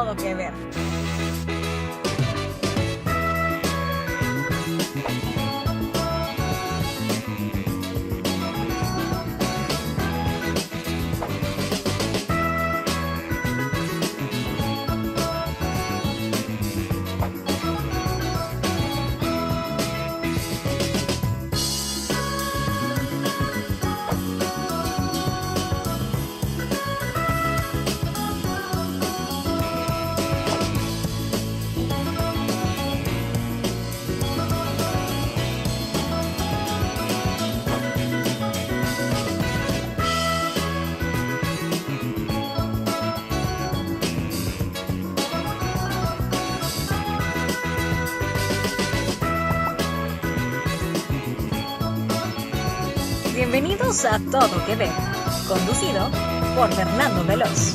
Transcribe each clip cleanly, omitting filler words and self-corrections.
Todo Que Ver. Bienvenidos a Todo Que Ver, conducido por Fernando Veloz.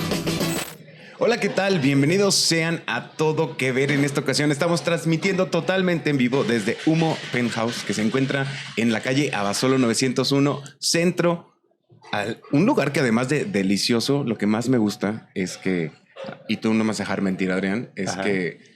Hola, ¿qué tal? Bienvenidos sean a Todo Que Ver. En esta ocasión estamos transmitiendo totalmente en vivo desde Humo Penthouse, que se encuentra en la calle Abasolo 901, centro. Un lugar que además de delicioso, lo que más me gusta es que, y tú no me vas a dejar mentir, Adrián, es que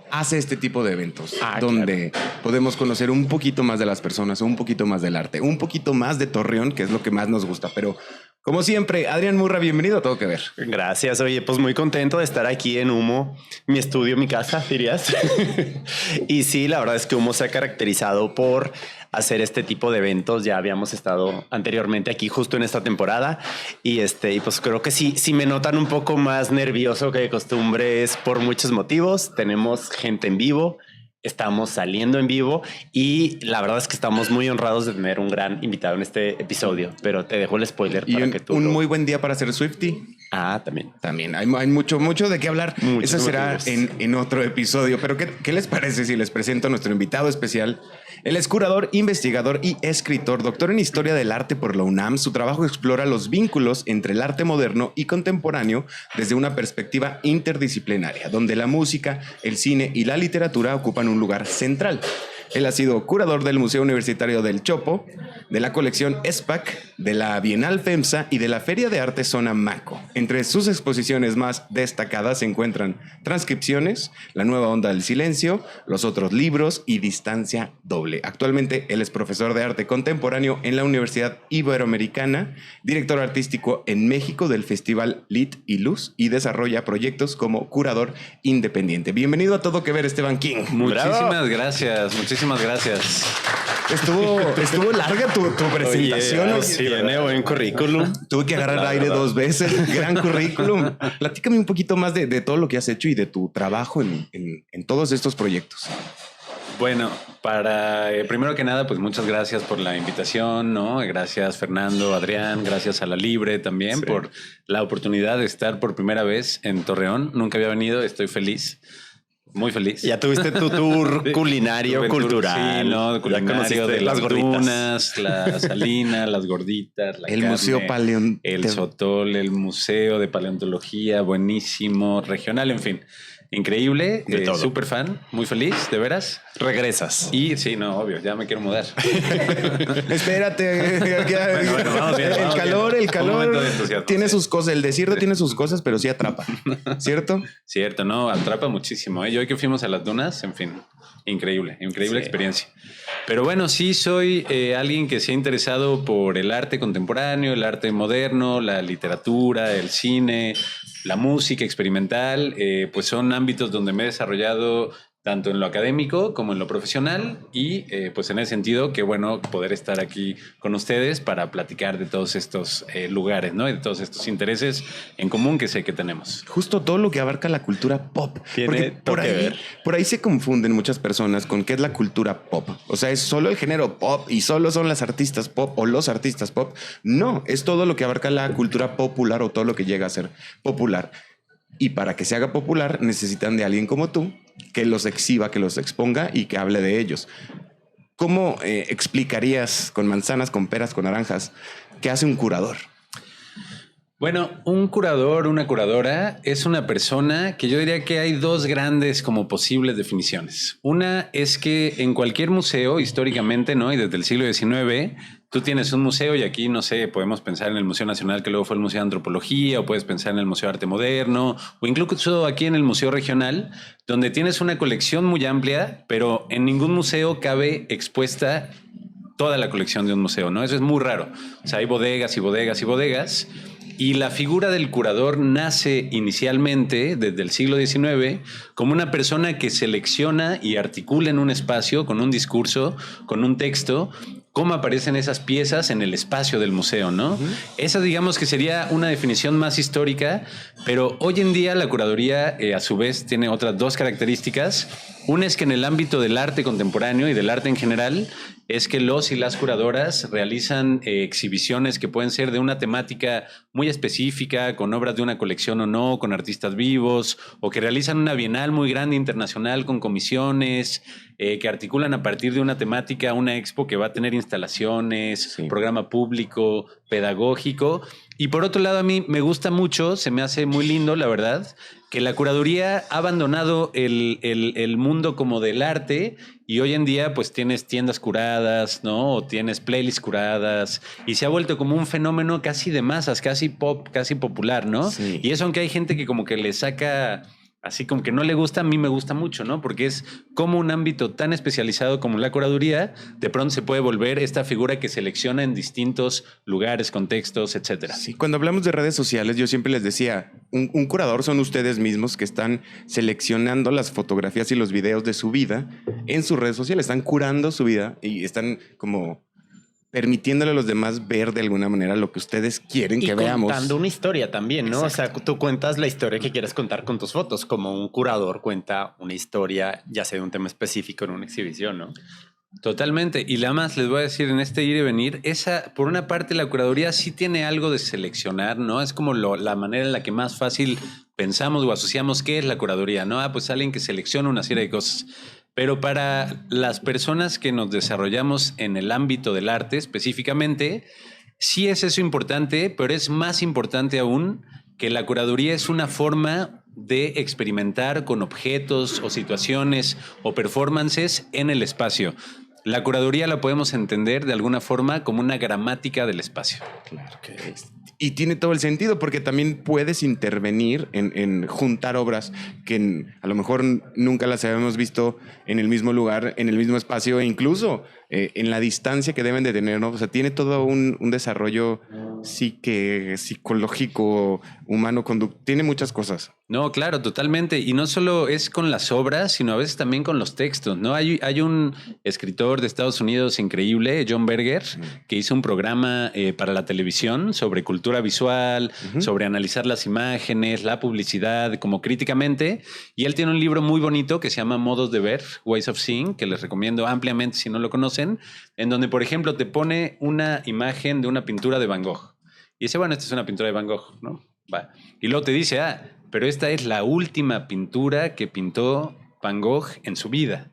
hace este tipo de eventos donde podemos conocer un poquito más de las personas, un poquito más del arte, un poquito más de Torreón, que es lo que más nos gusta. Pero como siempre, Adrián Murra, bienvenido a Todo Que Ver. Gracias. Oye, pues muy contento de estar aquí en Humo, mi estudio, mi casa, dirías. Y sí, la verdad es que Humo se ha caracterizado por hacer este tipo de eventos. Ya habíamos estado anteriormente aquí justo en esta temporada y pues creo que sí, si me notan un poco más nervioso que de costumbre es por muchos motivos. Tenemos gente en vivo, estamos saliendo en vivo y la verdad es que estamos muy honrados de tener un gran invitado en este episodio, pero te dejo el spoiler y para que tú un muy buen día para ser Swiftie. También hay mucho de qué hablar. Eso será en otro episodio. Pero ¿qué les parece si les presento a nuestro invitado especial? Él es curador, investigador y escritor, doctor en Historia del Arte por la UNAM. Su trabajo explora los vínculos entre el arte moderno y contemporáneo desde una perspectiva interdisciplinaria, donde la música, el cine y la literatura ocupan un lugar central. Él ha sido curador del Museo Universitario del Chopo, de la colección ESPAC, de la Bienal FEMSA y de la Feria de Arte Zona Maco. Entre sus exposiciones más destacadas se encuentran Transcripciones, La Nueva Onda del Silencio, Los Otros Libros y Distancia Doble. Actualmente él es profesor de arte contemporáneo en la Universidad Iberoamericana, director artístico en México del Festival Lit y Luz y desarrolla proyectos como curador independiente. Bienvenido a Todo Que Ver, Esteban King. Muchísimas gracias. Estuvo larga tu presentación. Oye, sí, tiene buen currículum. Tuve que agarrar aire 2 veces. Gran currículum. Platícame un poquito más de todo lo que has hecho y de tu trabajo en todos estos proyectos. Bueno, primero que nada, pues muchas gracias por la invitación, ¿no? Gracias, Fernando, Adrián, gracias a La Libre también por la oportunidad de estar por primera vez en Torreón. Nunca había venido, estoy feliz. Muy feliz. Ya tuviste tu tour culinario, cultural. Sí, ¿no? Culinario de las gorditas, la salina, las gorditas, la carne, Museo el Sotol, el Museo de Paleontología, buenísimo, regional, en fin. Increíble, súper fan, muy feliz, de veras. Regresas. Y sí, no, obvio, ya me quiero mudar. Espérate. Bueno, vamos bien, el calor tiene sus cosas, el desierto tiene sus cosas, pero sí atrapa, ¿cierto? Cierto, no, atrapa muchísimo. Yo hoy que fuimos a las dunas, en fin, increíble experiencia. Pero bueno, sí soy alguien que se ha interesado por el arte contemporáneo, el arte moderno, la literatura, el cine, la música experimental, pues son ámbitos donde me he desarrollado tanto en lo académico como en lo profesional y pues en ese sentido qué bueno poder estar aquí con ustedes para platicar de todos estos lugares, ¿no? Y de todos estos intereses en común que sé que tenemos. Justo todo lo que abarca la cultura pop. Porque por ahí se confunden muchas personas con qué es la cultura pop. O sea, es solo el género pop y solo son las artistas pop o los artistas pop. No, es todo lo que abarca la cultura popular o todo lo que llega a ser popular. Y para que se haga popular necesitan de alguien como tú que los exhiba, que los exponga y que hable de ellos. ¿Cómo explicarías con manzanas, con peras, con naranjas qué hace un curador? Bueno, un curador, una curadora es una persona que yo diría que hay dos grandes como posibles definiciones. Una es que en cualquier museo históricamente, ¿no? Y desde el siglo XIX tú tienes un museo y aquí, no sé, podemos pensar en el Museo Nacional, que luego fue el Museo de Antropología, o puedes pensar en el Museo de Arte Moderno, o incluso aquí en el Museo Regional, donde tienes una colección muy amplia, pero en ningún museo cabe expuesta toda la colección de un museo, ¿no? Eso es muy raro. O sea, hay bodegas y bodegas y bodegas. Y la figura del curador nace inicialmente, desde el siglo XIX, como una persona que selecciona y articula en un espacio, con un discurso, con un texto, cómo aparecen esas piezas en el espacio del museo, ¿no? Esa, digamos que sería una definición más histórica, pero hoy en día la curaduría, a su vez, tiene otras dos características. Una es que en el ámbito del arte contemporáneo y del arte en general, es que los y las curadoras realizan exhibiciones que pueden ser de una temática muy específica, con obras de una colección o no, con artistas vivos, o que realizan una bienal muy grande internacional con comisiones, que articulan a partir de una temática una expo que va a tener instalaciones, programa público, pedagógico. Y por otro lado, a mí me gusta mucho, se me hace muy lindo, la verdad, que la curaduría ha abandonado el mundo como del arte y hoy en día pues tienes tiendas curadas, ¿no? O tienes playlists curadas y se ha vuelto como un fenómeno casi de masas, casi pop, casi popular, ¿no? Sí. Y eso, aunque hay gente que como que le saca... Así como que no le gusta, a mí me gusta mucho, ¿no? Porque es como un ámbito tan especializado como la curaduría, de pronto se puede volver esta figura que selecciona en distintos lugares, contextos, etcétera. Sí, cuando hablamos de redes sociales, yo siempre les decía, un curador son ustedes mismos que están seleccionando las fotografías y los videos de su vida en sus redes sociales, están curando su vida y están como permitiéndole a los demás ver de alguna manera lo que ustedes quieren que veamos. Y contando una historia también, ¿no? Exacto. O sea, tú cuentas la historia que quieres contar con tus fotos, como un curador cuenta una historia, ya sea de un tema específico en una exhibición, ¿no? Totalmente. Y la más les voy a decir en este ir y venir, esa, por una parte, la curaduría sí tiene algo de seleccionar, ¿no? Es como la manera en la que más fácil pensamos o asociamos qué es la curaduría, ¿no? Pues alguien que selecciona una serie de cosas. Pero para las personas que nos desarrollamos en el ámbito del arte específicamente, sí es eso importante, pero es más importante aún que la curaduría es una forma de experimentar con objetos o situaciones o performances en el espacio. La curaduría la podemos entender de alguna forma como una gramática del espacio. Claro que es. Y tiene todo el sentido porque también puedes intervenir en juntar obras que a lo mejor nunca las habíamos visto en el mismo lugar, en el mismo espacio e incluso en la distancia que deben de tener, ¿no? O sea, tiene todo un desarrollo psicológico, humano, tiene muchas cosas. No, claro, totalmente. Y no solo es con las obras, sino a veces también con los textos, ¿no? Hay un escritor de Estados Unidos increíble, John Berger, que hizo un programa para la televisión sobre cultura visual, sobre analizar las imágenes, la publicidad, como críticamente. Y él tiene un libro muy bonito que se llama Modos de Ver, Ways of Seeing, que les recomiendo ampliamente si no lo conocen, en donde, por ejemplo, te pone una imagen de una pintura de Van Gogh. Y dice, bueno, esta es una pintura de Van Gogh, ¿no? Va. Y luego te dice, pero esta es la última pintura que pintó Van Gogh en su vida,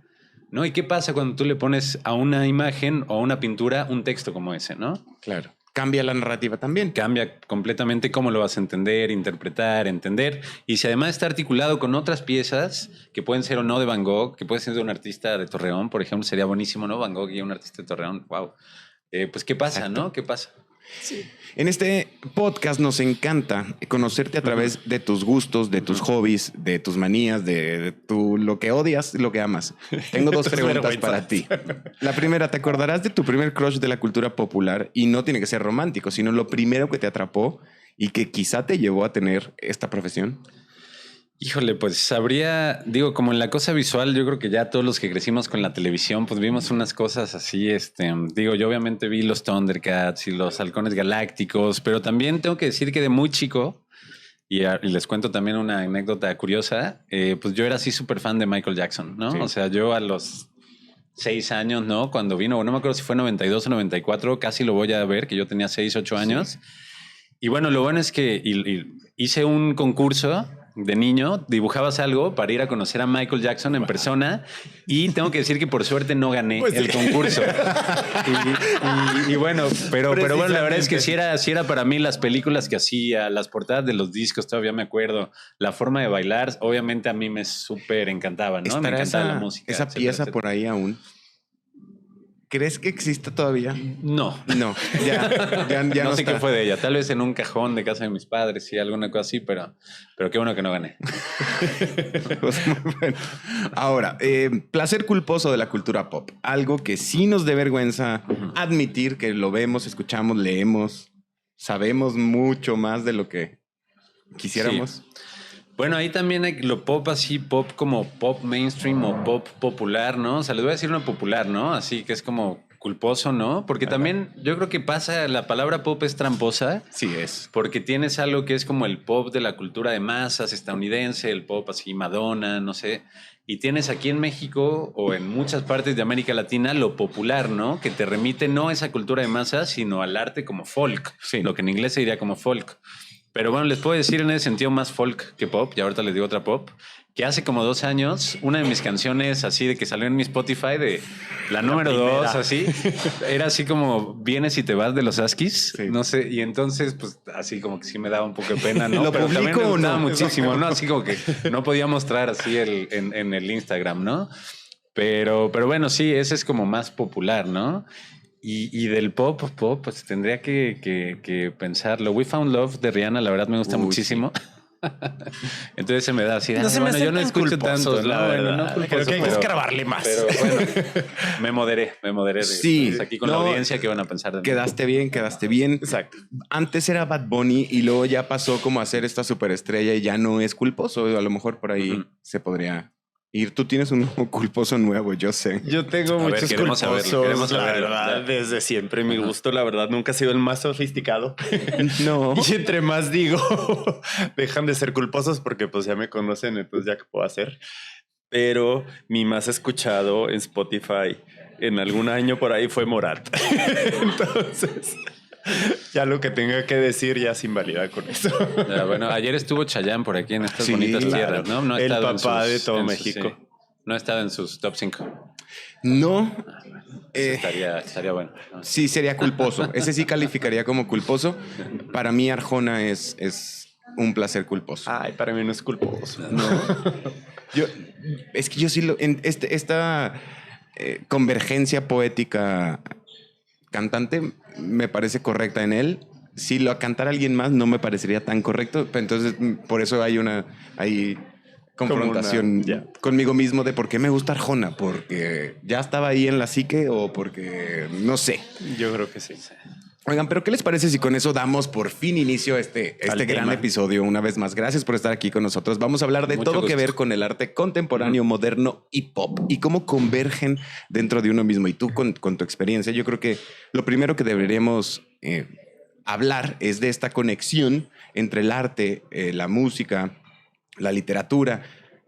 ¿no? ¿Y qué pasa cuando tú le pones a una imagen o a una pintura un texto como ese, ¿no? Claro. Cambia la narrativa también. Cambia completamente cómo lo vas a entender, interpretar, entender. Y si además está articulado con otras piezas que pueden ser o no de Van Gogh, que puede ser de un artista de Torreón, por ejemplo, sería buenísimo, ¿no? Van Gogh y un artista de Torreón, wow. Pues, ¿qué pasa, no? ¿Qué pasa? Sí. En este podcast nos encanta conocerte a través de tus gustos, de tus hobbies, de tus manías, de lo que odias y lo que amas. Tengo dos preguntas para ti. La primera, ¿te acordarás de tu primer crush de la cultura popular? Y no tiene que ser romántico, sino lo primero que te atrapó y que quizá te llevó a tener esta profesión. Híjole, pues digo, como en la cosa visual, yo creo que ya todos los que crecimos con la televisión, pues vimos unas cosas así, digo, yo obviamente vi los Thundercats y los Halcones Galácticos, pero también tengo que decir que de muy chico, y les cuento también una anécdota curiosa, pues yo era así súper fan de Michael Jackson, ¿no? Sí. O sea, yo a los 6 años, ¿no? Cuando vino, no me acuerdo si fue 92 o 94, casi lo voy a ver, que yo tenía 6, 8 años. Sí. Y bueno, lo bueno es que hice un concurso de niño, dibujabas algo para ir a conocer a Michael Jackson en persona y tengo que decir que por suerte no gané el concurso. y bueno, pero bueno, la verdad es que sí era para mí las películas que hacía, las portadas de los discos, todavía me acuerdo, la forma de bailar, obviamente a mí me súper encantaba, ¿no? Me encantaba la música. Esa pieza por ahí aún. ¿Crees que exista todavía? No. No, ya No no sé está. qué fue de ella. Tal vez en un cajón de casa de mis padres, sí, alguna cosa así, pero qué bueno que no gané. Pues, muy bueno. Ahora, placer culposo de la cultura pop. Algo que sí nos dé vergüenza admitir que lo vemos, escuchamos, leemos, sabemos mucho más de lo que quisiéramos. Sí. Bueno, ahí también hay lo pop así, pop como pop mainstream o pop popular, ¿no? O sea, les voy a decir una popular, ¿no? Así que es como culposo, ¿no? Porque también yo creo que pasa, la palabra pop es tramposa. Sí es. Porque tienes algo que es como el pop de la cultura de masas estadounidense, el pop así Madonna, no sé. Y tienes aquí en México o en muchas partes de América Latina lo popular, ¿no? Que te remite no a esa cultura de masas, sino al arte como folk. Sí. Lo que en inglés se diría como folk. Pero bueno, les puedo decir en ese sentido más folk que pop, y ahorita les digo otra pop, que hace como 2 años, una de mis canciones así de que salió en mi Spotify, de la número 2, así, era así como Vienes y te vas de los Huskies, Sí. no sé, y entonces pues así como que sí me daba un poco de pena, ¿no? ¿Lo Pero también publico me o gustaba no? muchísimo, ¿no? Así como que no podía mostrar así en el Instagram, ¿no? Pero bueno, sí, ese es como más popular, ¿no? Y del pop, pues tendría que pensarlo. We Found Love de Rihanna, la verdad me gusta muchísimo. Entonces se me da así. No se me bueno, hacen yo no tan escucho culposos, tanto, la ¿no? Bueno, verdad. no culposo, Creo que hay que escarbarle más. Pero bueno, me moderé. Sí. Pues, aquí con la No, audiencia que van a pensar de mí. Quedaste bien. Exacto. Antes era Bad Bunny y luego ya pasó como a ser esta superestrella y ya no es culposo. A lo mejor por ahí se podría ir. Tú tienes un culposo nuevo, yo sé. Yo tengo A ver, muchos queremos culposos, saberlo, queremos la saberlo. verdad, desde siempre. Mi gusto, la verdad, nunca ha sido el más sofisticado. No. Y entre más digo, dejan de ser culposos porque pues ya me conocen, entonces ya qué puedo hacer. Pero mi más escuchado en Spotify en algún año por ahí fue Morat. Entonces, ya lo que tenga que decir ya se invalida con eso. Ya, bueno, ayer estuvo Chayanne por aquí en estas Sí, bonitas claro. tierras, ¿no? No ha El estado en papá de todo en México. sí. No ha estado en sus top 5. No. Estaría bueno, ¿no? Sí, sería culposo. Ese sí calificaría como culposo. Para mí, Arjona es un placer culposo. Ay, para mí no es culposo. No. Es que yo sí esta convergencia poética cantante me parece correcta en él. Si lo cantara alguien más no me parecería tan correcto. Pero entonces, por eso hay confrontación conmigo mismo de por qué me gusta Arjona. Porque ya estaba ahí en la psique o porque no sé. Yo creo que sí. Oigan, pero ¿qué les parece si con eso damos por fin inicio a este gran tema. episodio? Una vez más, gracias por estar aquí con nosotros. Vamos a hablar de Mucho todo que gusto. ver con el arte contemporáneo, moderno y pop y cómo convergen dentro de uno mismo. Y tú con tu experiencia, yo creo que lo primero que deberíamos hablar es de esta conexión entre el arte, la música, la literatura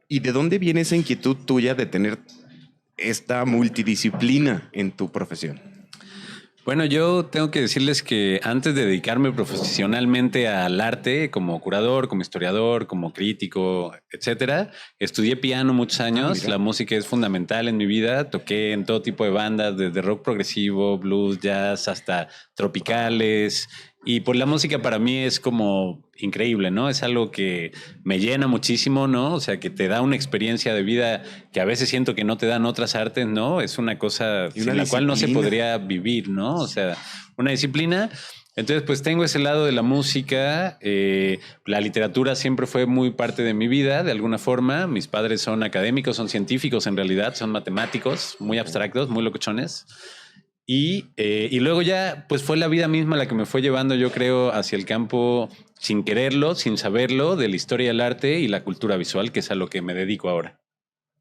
y de dónde viene esa inquietud tuya de tener esta multidisciplina en tu profesión. Bueno, yo tengo que decirles que antes de dedicarme profesionalmente al arte, como curador, como historiador, como crítico, etcétera, estudié piano muchos años. mira. La música es fundamental en mi vida. Toqué en todo tipo de bandas, desde rock progresivo, blues, jazz, hasta tropicales. Y pues la música para mí es como increíble, ¿no? Es algo que me llena muchísimo, ¿no? O sea, que te da una experiencia de vida que a veces siento que no te dan otras artes, ¿no? Es una cosa Y una sin la cual no se disciplina. podría vivir, ¿no? O sea, una disciplina. Entonces, pues tengo ese lado de la música. La literatura siempre fue muy parte de mi vida, de alguna forma. Mis padres son académicos, son científicos en realidad, son matemáticos, muy abstractos, muy locochones. Y luego ya, pues fue la vida misma la que me fue llevando, yo creo, hacia el campo sin quererlo, sin saberlo, de la historia del arte y la cultura visual, que es a lo que me dedico ahora.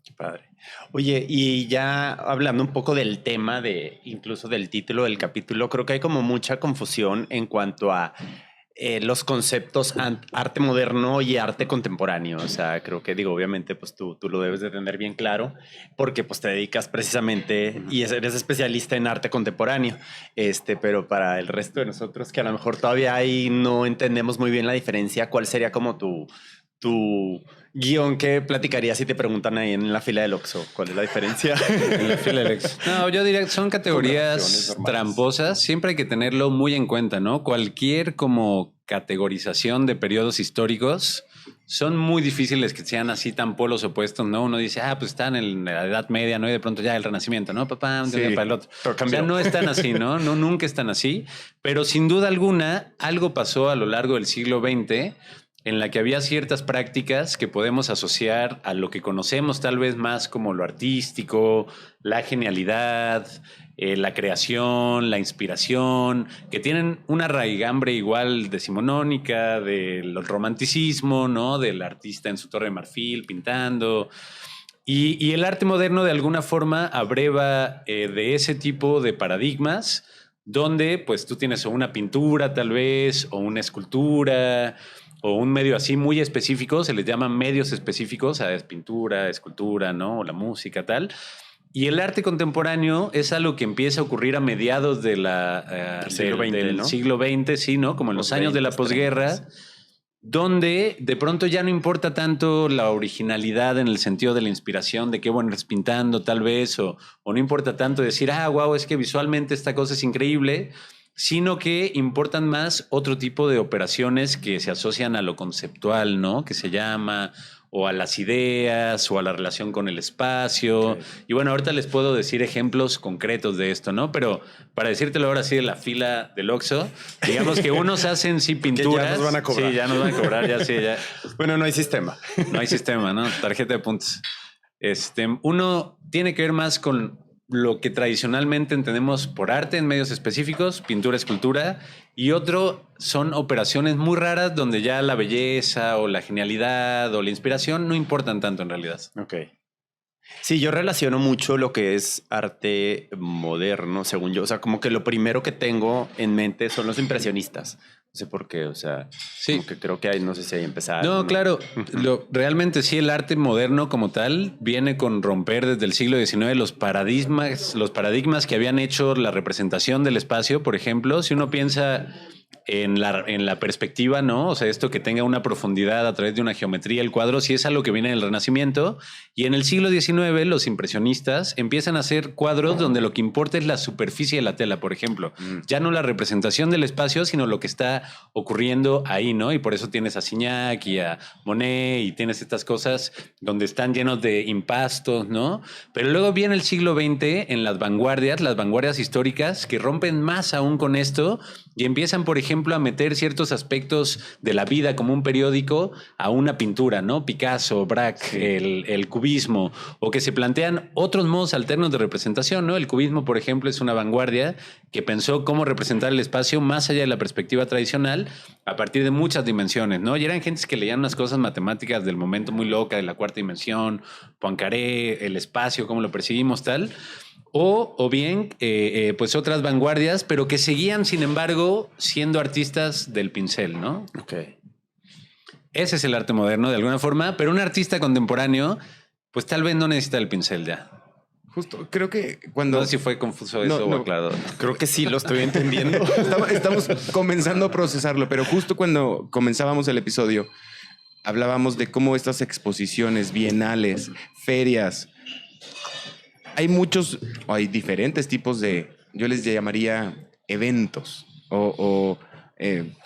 Qué padre. Oye, y ya hablando un poco del tema, incluso del título del capítulo, creo que hay como mucha confusión en cuanto a los conceptos arte moderno y arte contemporáneo. O sea, creo que obviamente pues tú lo debes de tener bien claro porque pues te dedicas precisamente y eres especialista en arte contemporáneo. Pero para el resto de nosotros que a lo mejor todavía ahí no entendemos muy bien la diferencia, ¿cuál sería como tu guión que platicarías si te preguntan ahí en la fila del Oxxo? ¿Cuál es la diferencia? En la fila del ex. No, yo diría que son categorías Conversaciones normales. tramposas. Siempre hay que tenerlo muy en cuenta, ¿no? Cualquier como categorización de periodos históricos son muy difíciles que sean así tan polos opuestos, ¿no? Uno dice, pues están en la Edad Media, ¿no? Y de pronto ya el Renacimiento, ¿no? Papá, de un día para el otro. O sea, no están así, ¿no? No, nunca están así. Pero sin duda alguna, algo pasó a lo largo del siglo XX en la que había ciertas prácticas que podemos asociar a lo que conocemos tal vez más como lo artístico, la genialidad, la creación, la inspiración, que tienen una raigambre igual decimonónica del romanticismo, ¿no? Del artista en su torre de marfil pintando. Y el arte moderno de alguna forma abreva de ese tipo de paradigmas donde pues tú tienes o una pintura tal vez o una escultura o un medio así muy específico, se les llama medios específicos, a pintura, escultura, ¿no? O la música, tal. Y el arte contemporáneo es algo que empieza a ocurrir a mediados de del siglo XX, sí, ¿no? Como en los años de la posguerra, donde de pronto ya no importa tanto la originalidad en el sentido de la inspiración, de qué bueno eres pintando tal vez, o no importa tanto decir, wow, es que visualmente esta cosa es increíble, sino que importan más otro tipo de operaciones que se asocian a lo conceptual, ¿no? Que se llama, o a las ideas, o a la relación con el espacio. Okay. Y bueno, ahorita les puedo decir ejemplos concretos de esto, ¿no? Pero para decírtelo ahora sí de la fila del Oxxo, digamos que unos hacen sí pinturas. Que ya nos van a cobrar. Sí, ya nos van a cobrar, ya sí, ya. Bueno, no hay sistema. No hay sistema, ¿no? Tarjeta de puntos. Uno tiene que ver más con lo que tradicionalmente entendemos por arte en medios específicos, pintura, escultura, y otro son operaciones muy raras donde ya la belleza o la genialidad o la inspiración no importan tanto en realidad. Ok. Sí, yo relaciono mucho lo que es arte moderno, según yo. O sea, como que lo primero que tengo en mente son los impresionistas. No sé por qué, o sea, sí. Como que creo que hay, no sé si hay empezar. No, claro, realmente sí, el arte moderno como tal viene con romper desde el siglo XIX los paradigmas que habían hecho la representación del espacio, por ejemplo. Si uno piensa en la perspectiva, ¿no? O sea, esto que tenga una profundidad a través de una geometría, el cuadro, sí es algo que viene del Renacimiento. Y en el siglo XIX, los impresionistas empiezan a hacer cuadros donde lo que importa es la superficie de la tela, por ejemplo. Ya no la representación del espacio, sino lo que está ocurriendo ahí, ¿no? Y por eso tienes a Signac y a Monet y tienes estas cosas donde están llenos de impastos, ¿no? Pero luego viene el siglo XX en las vanguardias históricas que rompen más aún con esto y empiezan, por ejemplo, a meter ciertos aspectos de la vida como un periódico a una pintura, ¿no? Picasso, Braque, sí. el cubismo, o que se plantean otros modos alternos de representación, ¿no? El cubismo, por ejemplo, es una vanguardia que pensó cómo representar el espacio más allá de la perspectiva tradicional a partir de muchas dimensiones, ¿no? Y eran gentes que leían unas cosas matemáticas del momento muy loca, de la cuarta dimensión, Poincaré, el espacio, cómo lo percibimos, tal. O bien, pues otras vanguardias, pero que seguían, sin embargo, siendo artistas del pincel, ¿no? Ok. Ese es el arte moderno, de alguna forma, pero un artista contemporáneo, pues tal vez no necesita el pincel ya. Justo, creo que cuando... No sé si fue confuso eso o claro. Creo que sí lo estoy entendiendo. Estamos comenzando a procesarlo, pero justo cuando comenzábamos el episodio, hablábamos de cómo estas exposiciones, bienales, ferias... Hay diferentes tipos de, yo les llamaría eventos o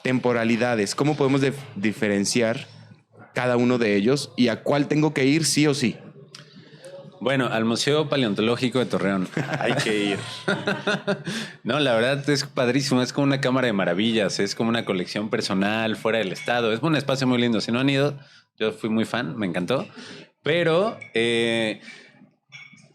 temporalidades. ¿Cómo podemos diferenciar cada uno de ellos y a cuál tengo que ir sí o sí? Bueno, al Museo Paleontológico de Torreón. Hay que ir. No, la verdad es padrísimo. Es como una cámara de maravillas. Es como una colección personal fuera del estado. Es un espacio muy lindo. Si no han ido, yo fui muy fan. Me encantó. Pero...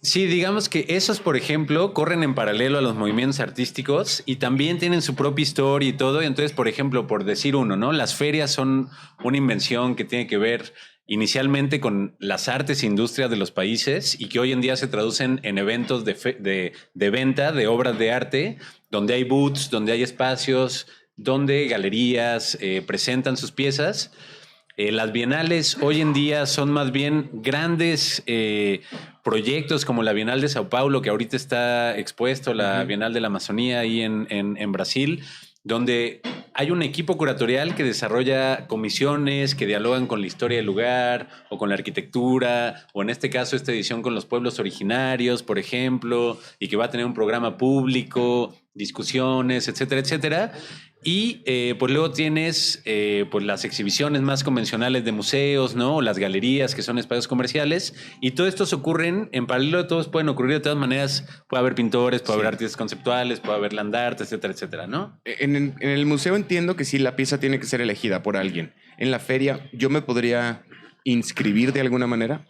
sí, digamos que esos, por ejemplo, corren en paralelo a los movimientos artísticos y también tienen su propia historia y todo. Y entonces, por ejemplo, por decir uno, ¿no? Las ferias son una invención que tiene que ver inicialmente con las artes e industrias de los países y que hoy en día se traducen en eventos de venta de obras de arte, donde hay booths, donde hay espacios, donde galerías presentan sus piezas. Las bienales hoy en día son más bien grandes proyectos como la Bienal de Sao Paulo, que ahorita está expuesto, la Bienal de la Amazonía ahí en Brasil, donde hay un equipo curatorial que desarrolla comisiones que dialogan con la historia del lugar o con la arquitectura, o en este caso esta edición con los pueblos originarios, por ejemplo, y que va a tener un programa público, discusiones, etcétera, etcétera. Y pues luego tienes pues las exhibiciones más convencionales de museos, ¿no? O las galerías, que son espacios comerciales. Y todo esto ocurren en paralelo, de todos pueden ocurrir de todas maneras. Puede haber pintores, puede haber artistas conceptuales, puede haber land art, etcétera, etcétera, ¿no? En el museo entiendo que sí, la pieza tiene que ser elegida por alguien. En la feria, ¿yo me podría inscribir de alguna manera?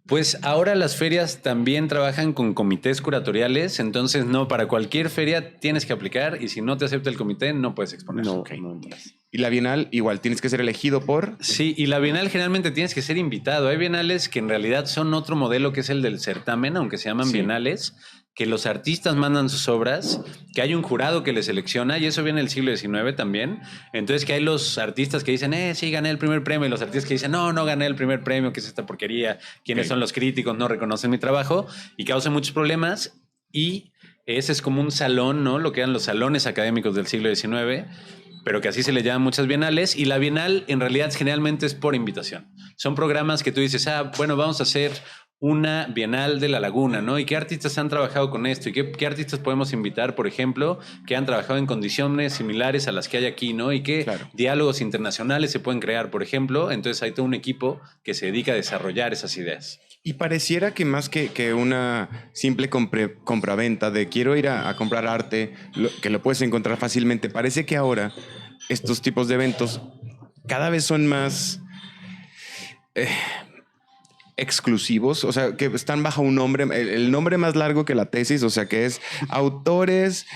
Pues ahora las ferias también trabajan con comités curatoriales, entonces no, para cualquier feria tienes que aplicar y si no te acepta el comité no puedes exponer. No, Ok. no entras. Y la Bienal, igual, tienes que ser elegido por... Sí, y la Bienal generalmente tienes que ser invitado. Hay bienales que en realidad son otro modelo que es el del certamen, aunque se llaman Sí. bienales, que los artistas mandan sus obras, que hay un jurado que les selecciona, y eso viene del siglo XIX también. Entonces que hay los artistas que dicen, sí, gané el primer premio, y los artistas que dicen, no gané el primer premio, ¿qué es esta porquería? ¿Quiénes Ok. son los críticos? No reconocen mi trabajo, y causan muchos problemas. Y ese es como un salón, ¿no? Lo que eran los salones académicos del siglo XIX, pero que así se le llaman muchas bienales. Y la bienal en realidad generalmente es por invitación. Son programas que tú dices, bueno, vamos a hacer una bienal de la laguna, ¿no? ¿Y qué artistas han trabajado con esto? ¿Y qué artistas podemos invitar, por ejemplo, que han trabajado en condiciones similares a las que hay aquí, ¿no? ¿Y qué diálogos internacionales se pueden crear, por ejemplo? Entonces hay todo un equipo que se dedica a desarrollar esas ideas. Y pareciera que más que una simple compraventa de quiero ir a comprar arte, que lo puedes encontrar fácilmente, parece que ahora estos tipos de eventos cada vez son más exclusivos, o sea, que están bajo un nombre, el nombre más largo que la tesis, o sea, que es autores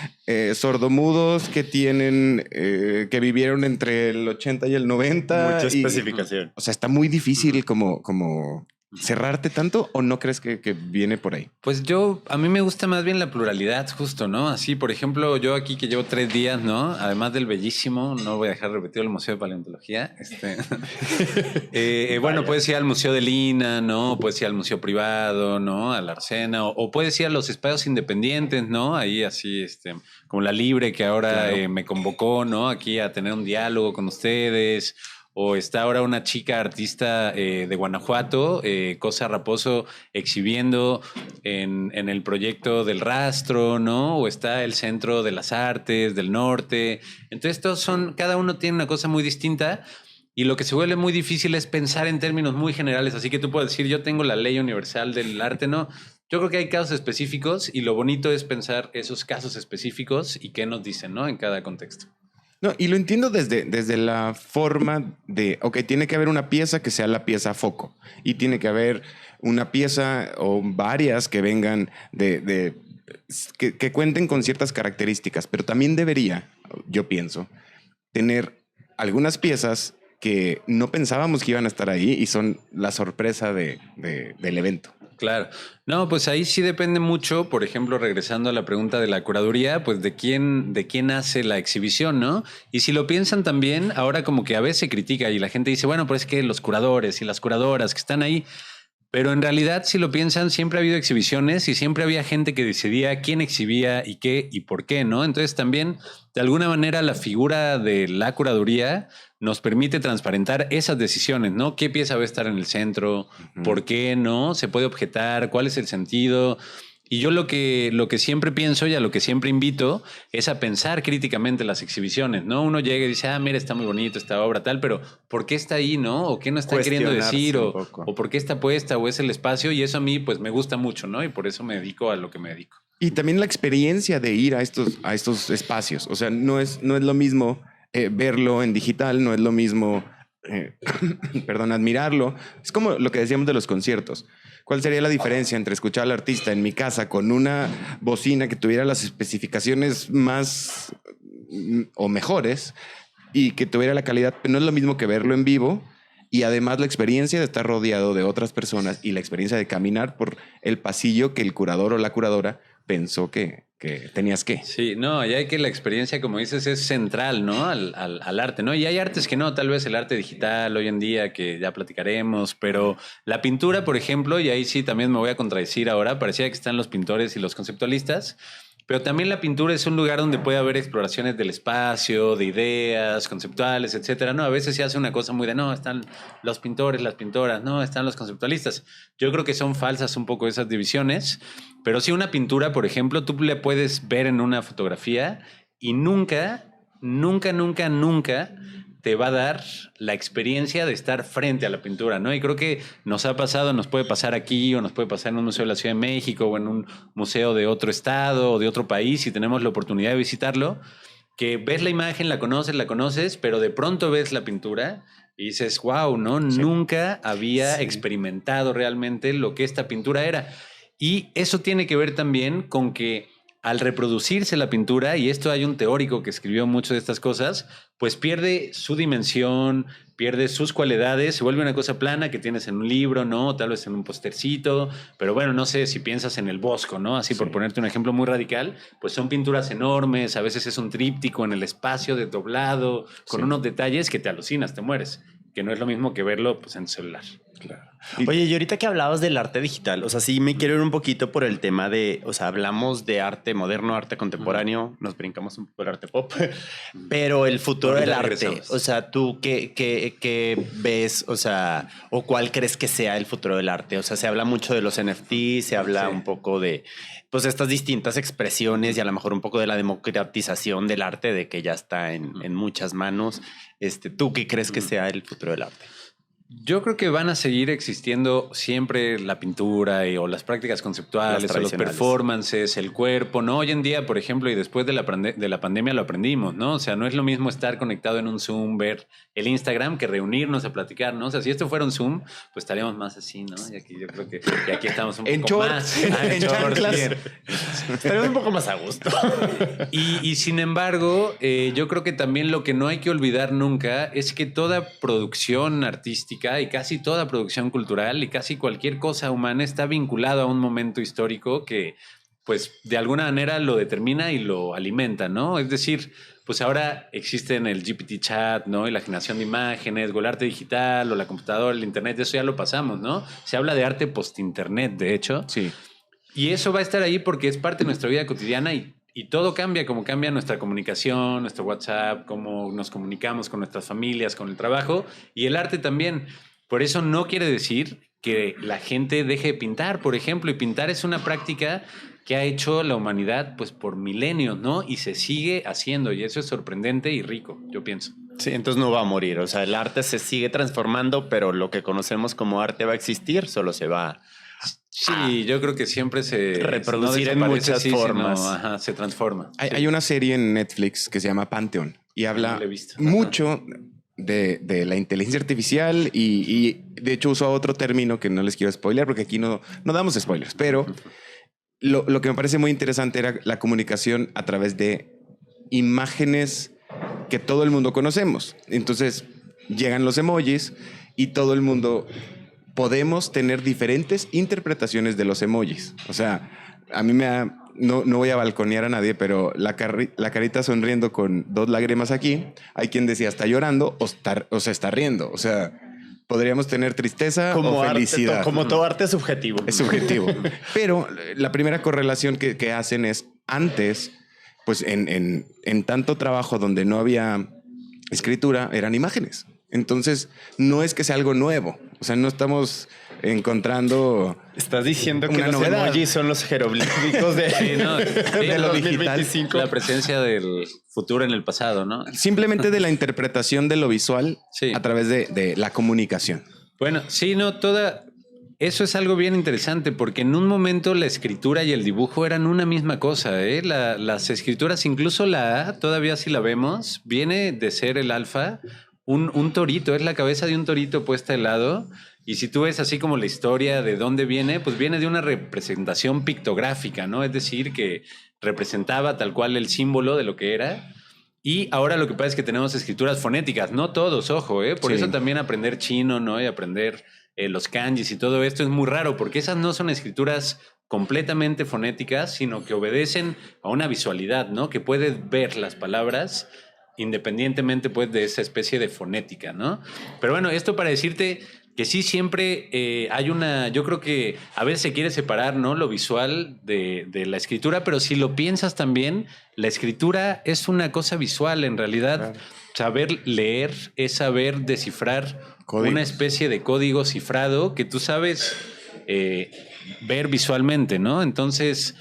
sordomudos que tienen, que vivieron entre el 80 y el 90. Mucha especificación. O sea, está muy difícil como cerrarte tanto, ¿o no crees que viene por ahí? Pues a mí me gusta más bien la pluralidad, justo, ¿no? Así, por ejemplo, yo aquí que llevo 3 días, ¿no? Además del bellísimo, no voy a dejar de repetir el Museo de Paleontología. Bueno, puedes ir al Museo de Lina, ¿no? Puedes ir al Museo Privado, ¿no? A la Arsena, o puedes ir a los espacios independientes, ¿no? Ahí así, como La Libre, que ahora me convocó, ¿no? Aquí a tener un diálogo con ustedes. O está ahora una chica artista de Guanajuato, Cosa Raposo, exhibiendo en el proyecto del Rastro, ¿no? O está el Centro de las Artes del Norte. Entonces, cada uno tiene una cosa muy distinta. Y lo que se vuelve muy difícil es pensar en términos muy generales. Así que tú puedes decir, yo tengo la ley universal del arte, ¿no? Yo creo que hay casos específicos y lo bonito es pensar esos casos específicos y qué nos dicen, ¿no? En cada contexto. No, y lo entiendo desde la forma de, tiene que haber una pieza que sea la pieza foco y tiene que haber una pieza o varias que vengan que cuenten con ciertas características, pero también debería, yo pienso, tener algunas piezas que no pensábamos que iban a estar ahí y son la sorpresa del evento. Claro. No, pues ahí sí depende mucho, por ejemplo, regresando a la pregunta de la curaduría, pues de quién hace la exhibición, ¿no? Y si lo piensan también, ahora como que a veces se critica y la gente dice, bueno, pues es que los curadores y las curadoras que están ahí, pero en realidad si lo piensan, siempre ha habido exhibiciones y siempre había gente que decidía quién exhibía y qué y por qué, ¿no? Entonces también, de alguna manera, la figura de la curaduría nos permite transparentar esas decisiones, ¿no? ¿Qué pieza va a estar en el centro? ¿Por qué no? ¿Se puede objetar? ¿Cuál es el sentido? Y yo lo que siempre pienso y a lo que siempre invito es a pensar críticamente las exhibiciones, ¿no? Uno llega y dice, mira, está muy bonito esta obra, tal, pero ¿por qué está ahí, no? ¿O qué no está queriendo decir? O ¿por qué está puesta? ¿O es el espacio? Y eso a mí, pues, me gusta mucho, ¿no? Y por eso me dedico a lo que me dedico. Y también la experiencia de ir a estos espacios. O sea, no es lo mismo verlo en digital, no es lo mismo, admirarlo. Es como lo que decíamos de los conciertos. ¿Cuál sería la diferencia entre escuchar al artista en mi casa con una bocina que tuviera las especificaciones más o mejores y que tuviera la calidad? No es lo mismo que verlo en vivo y además la experiencia de estar rodeado de otras personas y la experiencia de caminar por el pasillo que el curador o la curadora pensó que tenías que. Sí, no, ya hay que la experiencia, como dices, es central, ¿no? Al arte, ¿no? Y hay artes que no, tal vez el arte digital hoy en día, que ya platicaremos, pero la pintura, por ejemplo, y ahí sí también me voy a contradecir ahora, parecía que están los pintores y los conceptualistas, pero también la pintura es un lugar donde puede haber exploraciones del espacio, de ideas conceptuales, etcétera, ¿no? A veces se hace una cosa muy de, no, están los pintores, las pintoras, no, están los conceptualistas. Yo creo que son falsas un poco esas divisiones, pero sí una pintura, por ejemplo, tú le puedes ver en una fotografía y nunca nunca, nunca, nunca te va a dar la experiencia de estar frente a la pintura, ¿no? Y creo que nos ha pasado, nos puede pasar aquí o nos puede pasar en un museo de la Ciudad de México o en un museo de otro estado o de otro país si tenemos la oportunidad de visitarlo, que ves la imagen, la conoces, pero de pronto ves la pintura y dices, wow, ¿no? Sí. Nunca había experimentado realmente lo que esta pintura era. Y eso tiene que ver también con que al reproducirse la pintura, y esto hay un teórico que escribió mucho de estas cosas, pues pierde su dimensión, pierde sus cualidades, se vuelve una cosa plana que tienes en un libro, ¿no? Tal vez en un postercito, pero bueno, no sé si piensas en el Bosco, ¿no? Así por ponerte un ejemplo muy radical, pues son pinturas enormes, a veces es un tríptico en el espacio desdoblado, con unos detalles que te alucinas, te mueres, que no es lo mismo que verlo pues, en tu celular. Claro. Oye, y ahorita que hablabas del arte digital, o sea, sí me quiero ir un poquito por el tema de, o sea, hablamos de arte moderno, arte contemporáneo, nos brincamos un poco el arte pop, pero el futuro del arte, o sea, ¿tú qué ves, o sea, o cuál crees que sea el futuro del arte? O sea, se habla mucho de los NFT, se habla un poco de, pues, estas distintas expresiones y a lo mejor un poco de la democratización del arte, de que ya está en muchas manos. ¿Tú qué crees que sea el futuro del arte? Yo creo que van a seguir existiendo siempre la pintura o las prácticas conceptuales o los performances, el cuerpo, ¿no? Hoy en día, por ejemplo, y después de la pandemia lo aprendimos, ¿no? O sea, no es lo mismo estar conectado en un Zoom, ver el Instagram, que reunirnos a platicar, ¿no? O sea, si esto fuera un Zoom, pues estaríamos más así, ¿no? Y aquí yo creo que aquí estamos un poco más. En chanclas. Estaríamos un poco más a gusto. Y sin embargo, yo creo que también lo que no hay que olvidar nunca es que toda producción artística y casi toda producción cultural y casi cualquier cosa humana está vinculada a un momento histórico que, pues, de alguna manera lo determina y lo alimenta, ¿no? Es decir, pues ahora existen el GPT chat, ¿no? Y la generación de imágenes, o el arte digital, o la computadora, el internet, eso ya lo pasamos, ¿no? Se habla de arte post-internet, de hecho. Sí. Y eso va a estar ahí porque es parte de nuestra vida cotidiana y todo cambia, como cambia nuestra comunicación, nuestro WhatsApp, cómo nos comunicamos con nuestras familias, con el trabajo y el arte también. Por eso no quiere decir que la gente deje de pintar, por ejemplo, y pintar es una práctica que ha hecho la humanidad pues por milenios, ¿no? Y se sigue haciendo y eso es sorprendente y rico, yo pienso. Sí, entonces no va a morir, o sea, el arte se sigue transformando, pero lo que conocemos como arte va a existir, solo se va... Sí, yo creo que siempre se reproducir en muchas formas. Se transforma. Hay una serie en Netflix que se llama Pantheon y habla mucho de la inteligencia artificial y de hecho uso otro término que no les quiero spoiler porque aquí no damos spoilers, pero lo que me parece muy interesante era la comunicación a través de imágenes que todo el mundo conocemos. Entonces llegan los emojis y todo el mundo... podemos tener diferentes interpretaciones de los emojis. O sea, a mí no voy a balconear a nadie, pero la carita sonriendo con 2 lágrimas aquí, hay quien decía está llorando o se está riendo. O sea, podríamos tener tristeza o felicidad. Arte, como todo arte es subjetivo. Es subjetivo. Pero la primera correlación que hacen es antes, pues en tanto trabajo donde no había escritura, eran imágenes. Entonces, no es que sea algo nuevo. O sea, no estamos encontrando... Estás diciendo que los emojis son los jeroglíficos de lo 2025. Digital. La presencia del futuro en el pasado, ¿no? Simplemente de la interpretación de lo visual a través de la comunicación. Bueno, sí, no, eso es algo bien interesante porque en un momento la escritura y el dibujo eran una misma cosa, ¿eh? Las escrituras, incluso la A, todavía si la vemos, viene de ser el alfa... Un torito, es la cabeza de un torito puesta de lado y si tú ves así como la historia de dónde viene, pues viene de una representación pictográfica, ¿no? Es decir, que representaba tal cual el símbolo de lo que era y ahora lo que pasa es que tenemos escrituras fonéticas, no todos, ojo, ¿eh? Por eso también aprender chino, ¿no? Y aprender los kanjis y todo esto es muy raro porque esas no son escrituras completamente fonéticas, sino que obedecen a una visualidad, ¿no? Que puedes ver las palabras independientemente pues de esa especie de fonética, ¿no? Pero bueno, esto para decirte que sí siempre hay yo creo que a veces se quiere separar, ¿no? Lo visual de la escritura, pero si lo piensas también, la escritura es una cosa visual en realidad. Claro. Saber leer es saber descifrar una especie de código cifrado que tú sabes ver visualmente, ¿no? Entonces...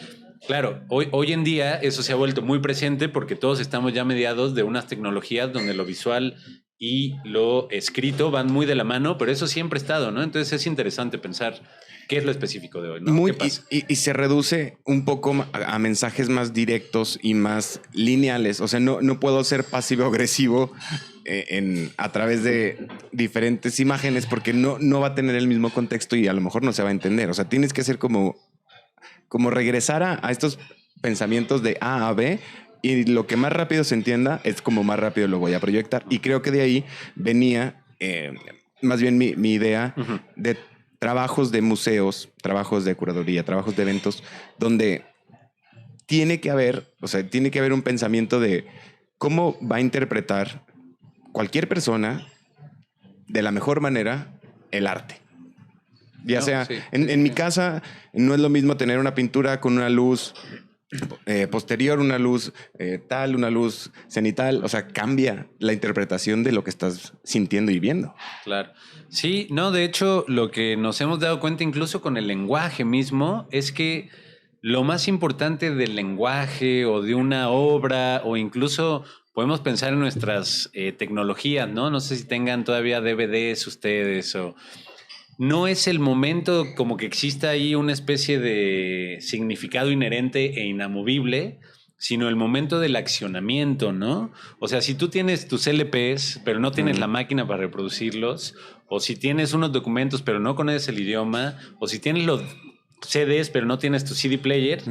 Claro, hoy en día eso se ha vuelto muy presente porque todos estamos ya mediados de unas tecnologías donde lo visual y lo escrito van muy de la mano, pero eso siempre ha estado, ¿no? Entonces es interesante pensar qué es lo específico de hoy, ¿no? ¿Qué pasa? Y se reduce un poco a mensajes más directos y más lineales. O sea, no puedo ser pasivo-agresivo a través de diferentes imágenes porque no va a tener el mismo contexto y a lo mejor no se va a entender. O sea, tienes que hacer como regresar a estos pensamientos de A a B, y lo que más rápido se entienda es como más rápido lo voy a proyectar. Y creo que de ahí venía más bien mi idea de trabajos de museos, trabajos de curaduría, trabajos de eventos, donde tiene que haber un pensamiento de cómo va a interpretar cualquier persona de la mejor manera el arte. Ya sea, sí, en mi casa no es lo mismo tener una pintura con una luz posterior, una luz tal, una luz cenital. O sea, cambia la interpretación de lo que estás sintiendo y viendo. Claro. Sí, no, de hecho, lo que nos hemos dado cuenta incluso con el lenguaje mismo es que lo más importante del lenguaje o de una obra, o incluso podemos pensar en nuestras tecnologías, ¿no? No sé si tengan todavía DVDs ustedes o... No es el momento como que exista ahí una especie de significado inherente e inamovible, sino el momento del accionamiento, ¿no? O sea, si tú tienes tus LPs, pero no tienes la máquina para reproducirlos, o si tienes unos documentos, pero no conoces el idioma, o si tienes los CDs, pero no tienes tu CD player,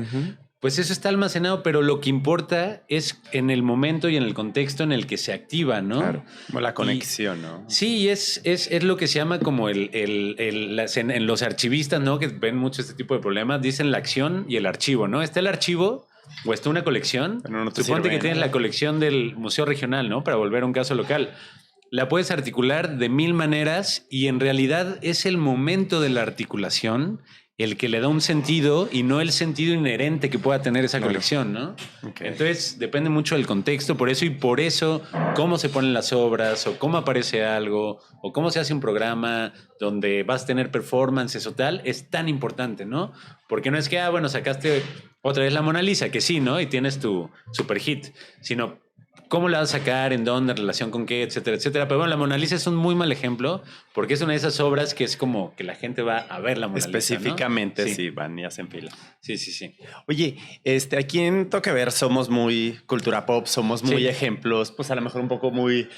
pues eso está almacenado, pero lo que importa es en el momento y en el contexto en el que se activa, ¿no? Claro, como la conexión, ¿no? Sí, es lo que se llama como en los archivistas, ¿no? Que ven mucho este tipo de problemas, dicen la acción y el archivo, ¿no? Está el archivo o está una colección. No Suponte que tienes la colección del Museo Regional, ¿no? Para volver a un caso local. La puedes articular de 1000 maneras y en realidad es el momento de la articulación el que le da un sentido y no el sentido inherente que pueda tener esa colección, ¿no? Okay. Entonces, depende mucho del contexto, por eso, cómo se ponen las obras, o cómo aparece algo, o cómo se hace un programa donde vas a tener performances o tal, es tan importante, ¿no? Porque no es que, bueno, sacaste otra vez la Mona Lisa, que sí, ¿no? Y tienes tu super hit, sino... ¿Cómo la vas a sacar? ¿En dónde? ¿En relación con qué? Etcétera, etcétera. Pero bueno, la Mona Lisa es un muy mal ejemplo porque es una de esas obras que es como que la gente va a ver la Mona Lisa, específicamente, ¿no? Sí, van y hacen fila. Sí. Oye, aquí en Toque Ver somos muy cultura pop, somos muy ejemplos, pues a lo mejor un poco muy,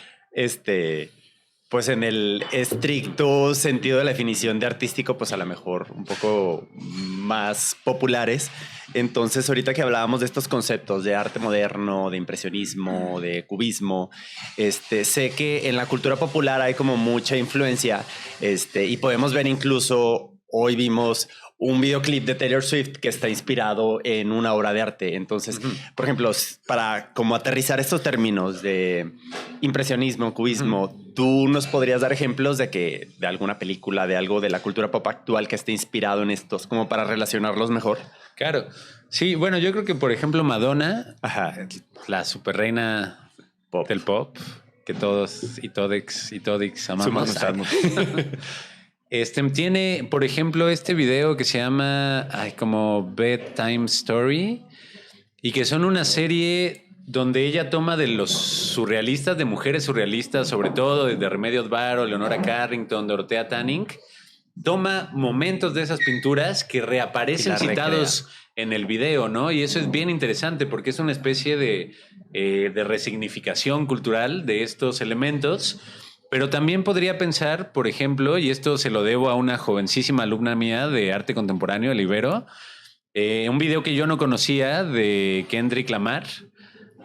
pues en el estricto sentido de la definición de artístico, pues a lo mejor un poco más populares. Entonces, ahorita que hablábamos de estos conceptos de arte moderno, de impresionismo, de cubismo, sé que en la cultura popular hay como mucha influencia, y podemos ver incluso, hoy vimos un videoclip de Taylor Swift que está inspirado en una obra de arte. Entonces, por ejemplo, para como aterrizar estos términos de impresionismo, cubismo, ¿tú nos podrías dar ejemplos de alguna película, de algo de la cultura pop actual que esté inspirado en estos, como para relacionarlos mejor? Claro. Sí, bueno, yo creo que, por ejemplo, Madonna, la super reina del pop, que todos y todix amamos. Tiene, por ejemplo, este video que se llama como Bedtime Story, y que son una serie donde ella toma de los surrealistas, de mujeres surrealistas, sobre todo de Remedios Varo, Leonora Carrington, Dorothea Tanning, toma momentos de esas pinturas que reaparecen citados en el video, ¿no? Y eso es bien interesante porque es una especie de resignificación cultural de estos elementos. Pero también podría pensar, por ejemplo, y esto se lo debo a una jovencísima alumna mía de arte contemporáneo, el Ibero, un video que yo no conocía de Kendrick Lamar,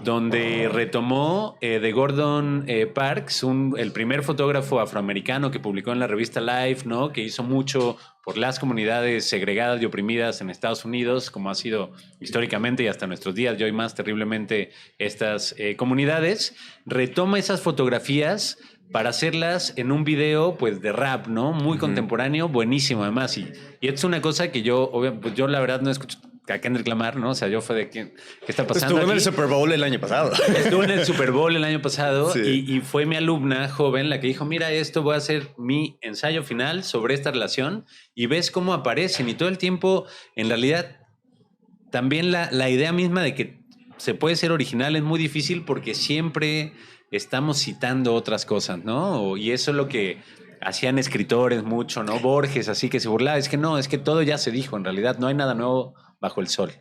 donde retomó de Gordon Parks, el primer fotógrafo afroamericano que publicó en la revista Life, ¿no? Que hizo mucho por las comunidades segregadas y oprimidas en Estados Unidos, como ha sido históricamente y hasta nuestros días, y hoy más terriblemente estas comunidades. Retoma esas fotografías para hacerlas en un video pues de rap, ¿no? Muy contemporáneo, buenísimo además. Y esto es una cosa que yo la verdad no escucho a Kendrick Lamar, ¿no? O sea, yo fue de ¿qué está pasando? Estuvo en el Super Bowl el año pasado. Estuvo en el Super Bowl el año pasado, sí. y fue mi alumna joven la que dijo, mira, voy a hacer mi ensayo final sobre esta relación, y ves cómo aparecen, y todo el tiempo, en realidad, también la idea misma de que se puede ser original es muy difícil porque siempre estamos citando otras cosas, ¿no? Y eso es lo que hacían escritores mucho, ¿no? Borges, así que se burlaba. Es que todo ya se dijo, en realidad no hay nada nuevo bajo el sol.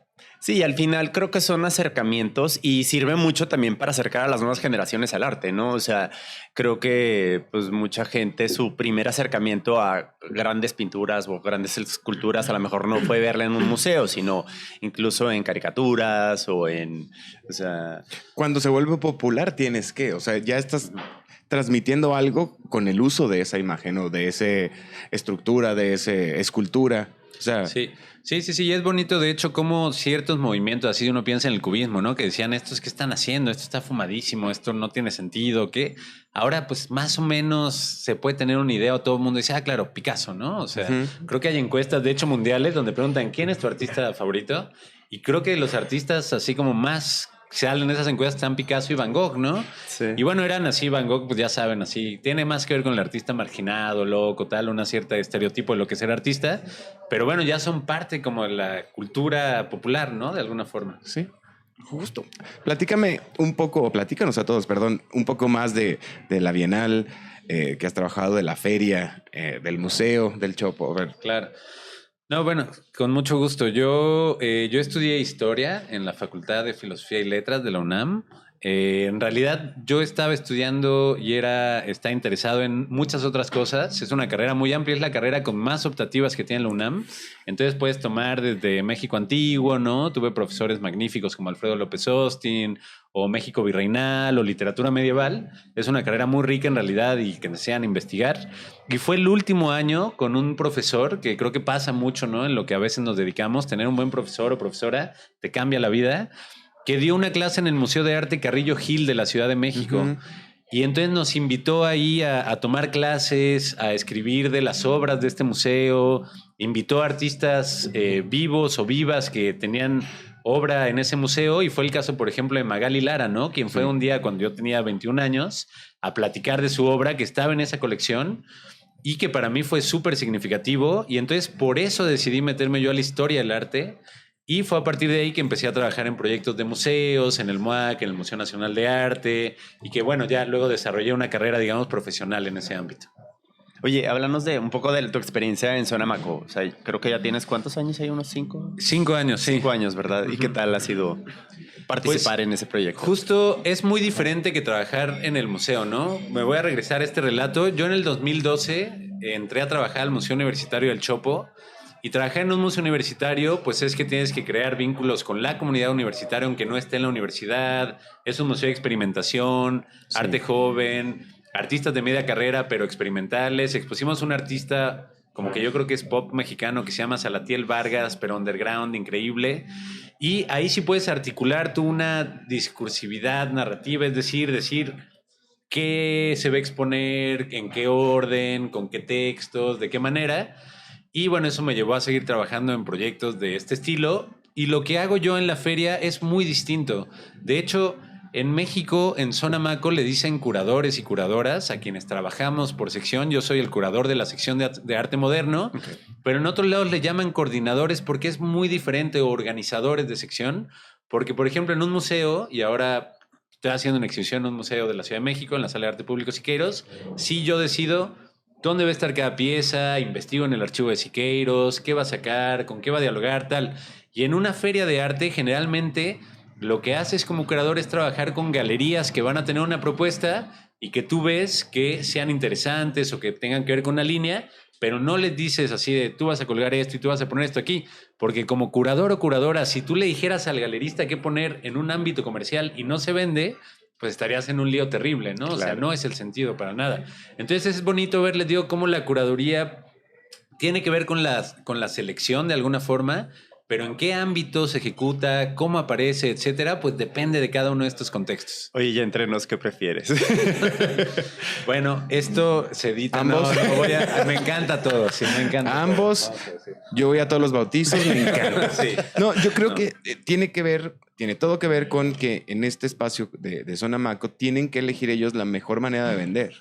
Sí, al final creo que son acercamientos y sirve mucho también para acercar a las nuevas generaciones al arte, ¿no? O sea, creo que pues mucha gente su primer acercamiento a grandes pinturas o grandes esculturas a lo mejor no fue verla en un museo, sino incluso en caricaturas o en, o sea... Cuando se vuelve popular tienes que, o sea, ya estás transmitiendo algo con el uso de esa imagen o de esa estructura, de esa escultura. O sea, sí, y es bonito, de hecho, como ciertos movimientos, así uno piensa en el cubismo, ¿no? Que decían, estos, ¿qué están haciendo? Esto está fumadísimo, esto no tiene sentido, ¿qué? Ahora, pues, más o menos se puede tener una idea o todo el mundo dice, claro, Picasso, ¿no? O sea, creo que hay encuestas, de hecho, mundiales, donde preguntan, ¿quién es tu artista favorito? Y creo que los artistas así como más salen esas encuestas están Picasso y Van Gogh, ¿no? Sí. Y bueno, eran así, Van Gogh, pues ya saben, así, tiene más que ver con el artista marginado, loco, tal, una cierta estereotipo de lo que es ser artista, pero bueno, ya son parte como de la cultura popular, ¿no? De alguna forma. Sí, justo. Platícame un poco, o platícanos a todos, perdón, un poco más de la Bienal, que has trabajado, de la feria, del museo, del Chopo. A ver. Claro. No, bueno, con mucho gusto. Yo estudié historia en la Facultad de Filosofía y Letras de la UNAM. En realidad, yo estaba estudiando y está interesado en muchas otras cosas. Es una carrera muy amplia, es la carrera con más optativas que tiene la UNAM. Entonces puedes tomar desde México Antiguo, ¿no? Tuve profesores magníficos como Alfredo López Austin, o México Virreinal, o literatura medieval. Es una carrera muy rica en realidad y que desean investigar. Y fue el último año con un profesor, que creo que pasa mucho, ¿no? En lo que a veces nos dedicamos, tener un buen profesor o profesora te cambia la vida, que dio una clase en el Museo de Arte Carrillo Gil de la Ciudad de México. Y entonces nos invitó ahí a tomar clases, a escribir de las obras de este museo, invitó a artistas vivos o vivas que tenían obra en ese museo, y fue el caso, por ejemplo, de Magali Lara, ¿no? Quien fue un día cuando yo tenía 21 años a platicar de su obra que estaba en esa colección y que para mí fue súper significativo, y entonces por eso decidí meterme yo a la historia del arte. Y fue a partir de ahí que empecé a trabajar en proyectos de museos, en el MUAC, en el Museo Nacional de Arte, y que bueno, ya luego desarrollé una carrera, digamos, profesional en ese ámbito. Oye, háblanos de un poco de tu experiencia en Sonamaco. O sea, creo que ya tienes ¿cuántos años hay? ¿Unos 5? 5 años, sí. 5 años, ¿verdad? ¿Y qué tal ha sido participar en ese proyecto? Justo es muy diferente que trabajar en el museo, ¿no? Me voy a regresar a este relato. Yo en el 2012 entré a trabajar al Museo Universitario del Chopo. Y trabajar en un museo universitario, pues es que tienes que crear vínculos con la comunidad universitaria, aunque no esté en la universidad. Es un museo de experimentación, sí, arte joven, artistas de media carrera, pero experimentales. Expusimos un artista como que yo creo que es pop mexicano, que se llama Salatiel Vargas, pero underground, increíble. Y ahí sí puedes articular tú una discursividad narrativa, es decir qué se va a exponer, en qué orden, con qué textos, de qué manera. Y bueno, eso me llevó a seguir trabajando en proyectos de este estilo. Y lo que hago yo en la feria es muy distinto. De hecho, en México, en Sonamaco, le dicen curadores y curadoras a quienes trabajamos por sección. Yo soy el curador de la sección de arte moderno, okay, pero en otros lados le llaman coordinadores porque es muy diferente, o organizadores de sección. Porque, por ejemplo, en un museo, y ahora estoy haciendo una exhibición en un museo de la Ciudad de México, en la Sala de Arte Público Siqueiros, sí yo decido dónde va a estar cada pieza, investigo en el archivo de Siqueiros, qué va a sacar, con qué va a dialogar, tal. Y en una feria de arte, generalmente, lo que haces como curador es trabajar con galerías que van a tener una propuesta y que tú ves que sean interesantes o que tengan que ver con una línea, pero no les dices así de tú vas a colgar esto y tú vas a poner esto aquí, porque como curador o curadora, si tú le dijeras al galerista qué poner en un ámbito comercial y no se vende, pues estarías en un lío terrible, ¿no? Claro. O sea, no es el sentido para nada. Entonces es bonito ver, les digo, cómo la curaduría tiene que ver con la selección de alguna forma, pero en qué ámbito se ejecuta, cómo aparece, etcétera, pues depende de cada uno de estos contextos. Oye, ya entre nos, ¿qué prefieres? Bueno, esto se edita. Ambos. Me encanta todo, sí, me encanta. Ambos. Todo. Sí. Yo voy a todos los bautizos, me encanta. Sí. No, yo creo que tiene todo que ver con que en este espacio de Sonamaco tienen que elegir ellos la mejor manera de vender,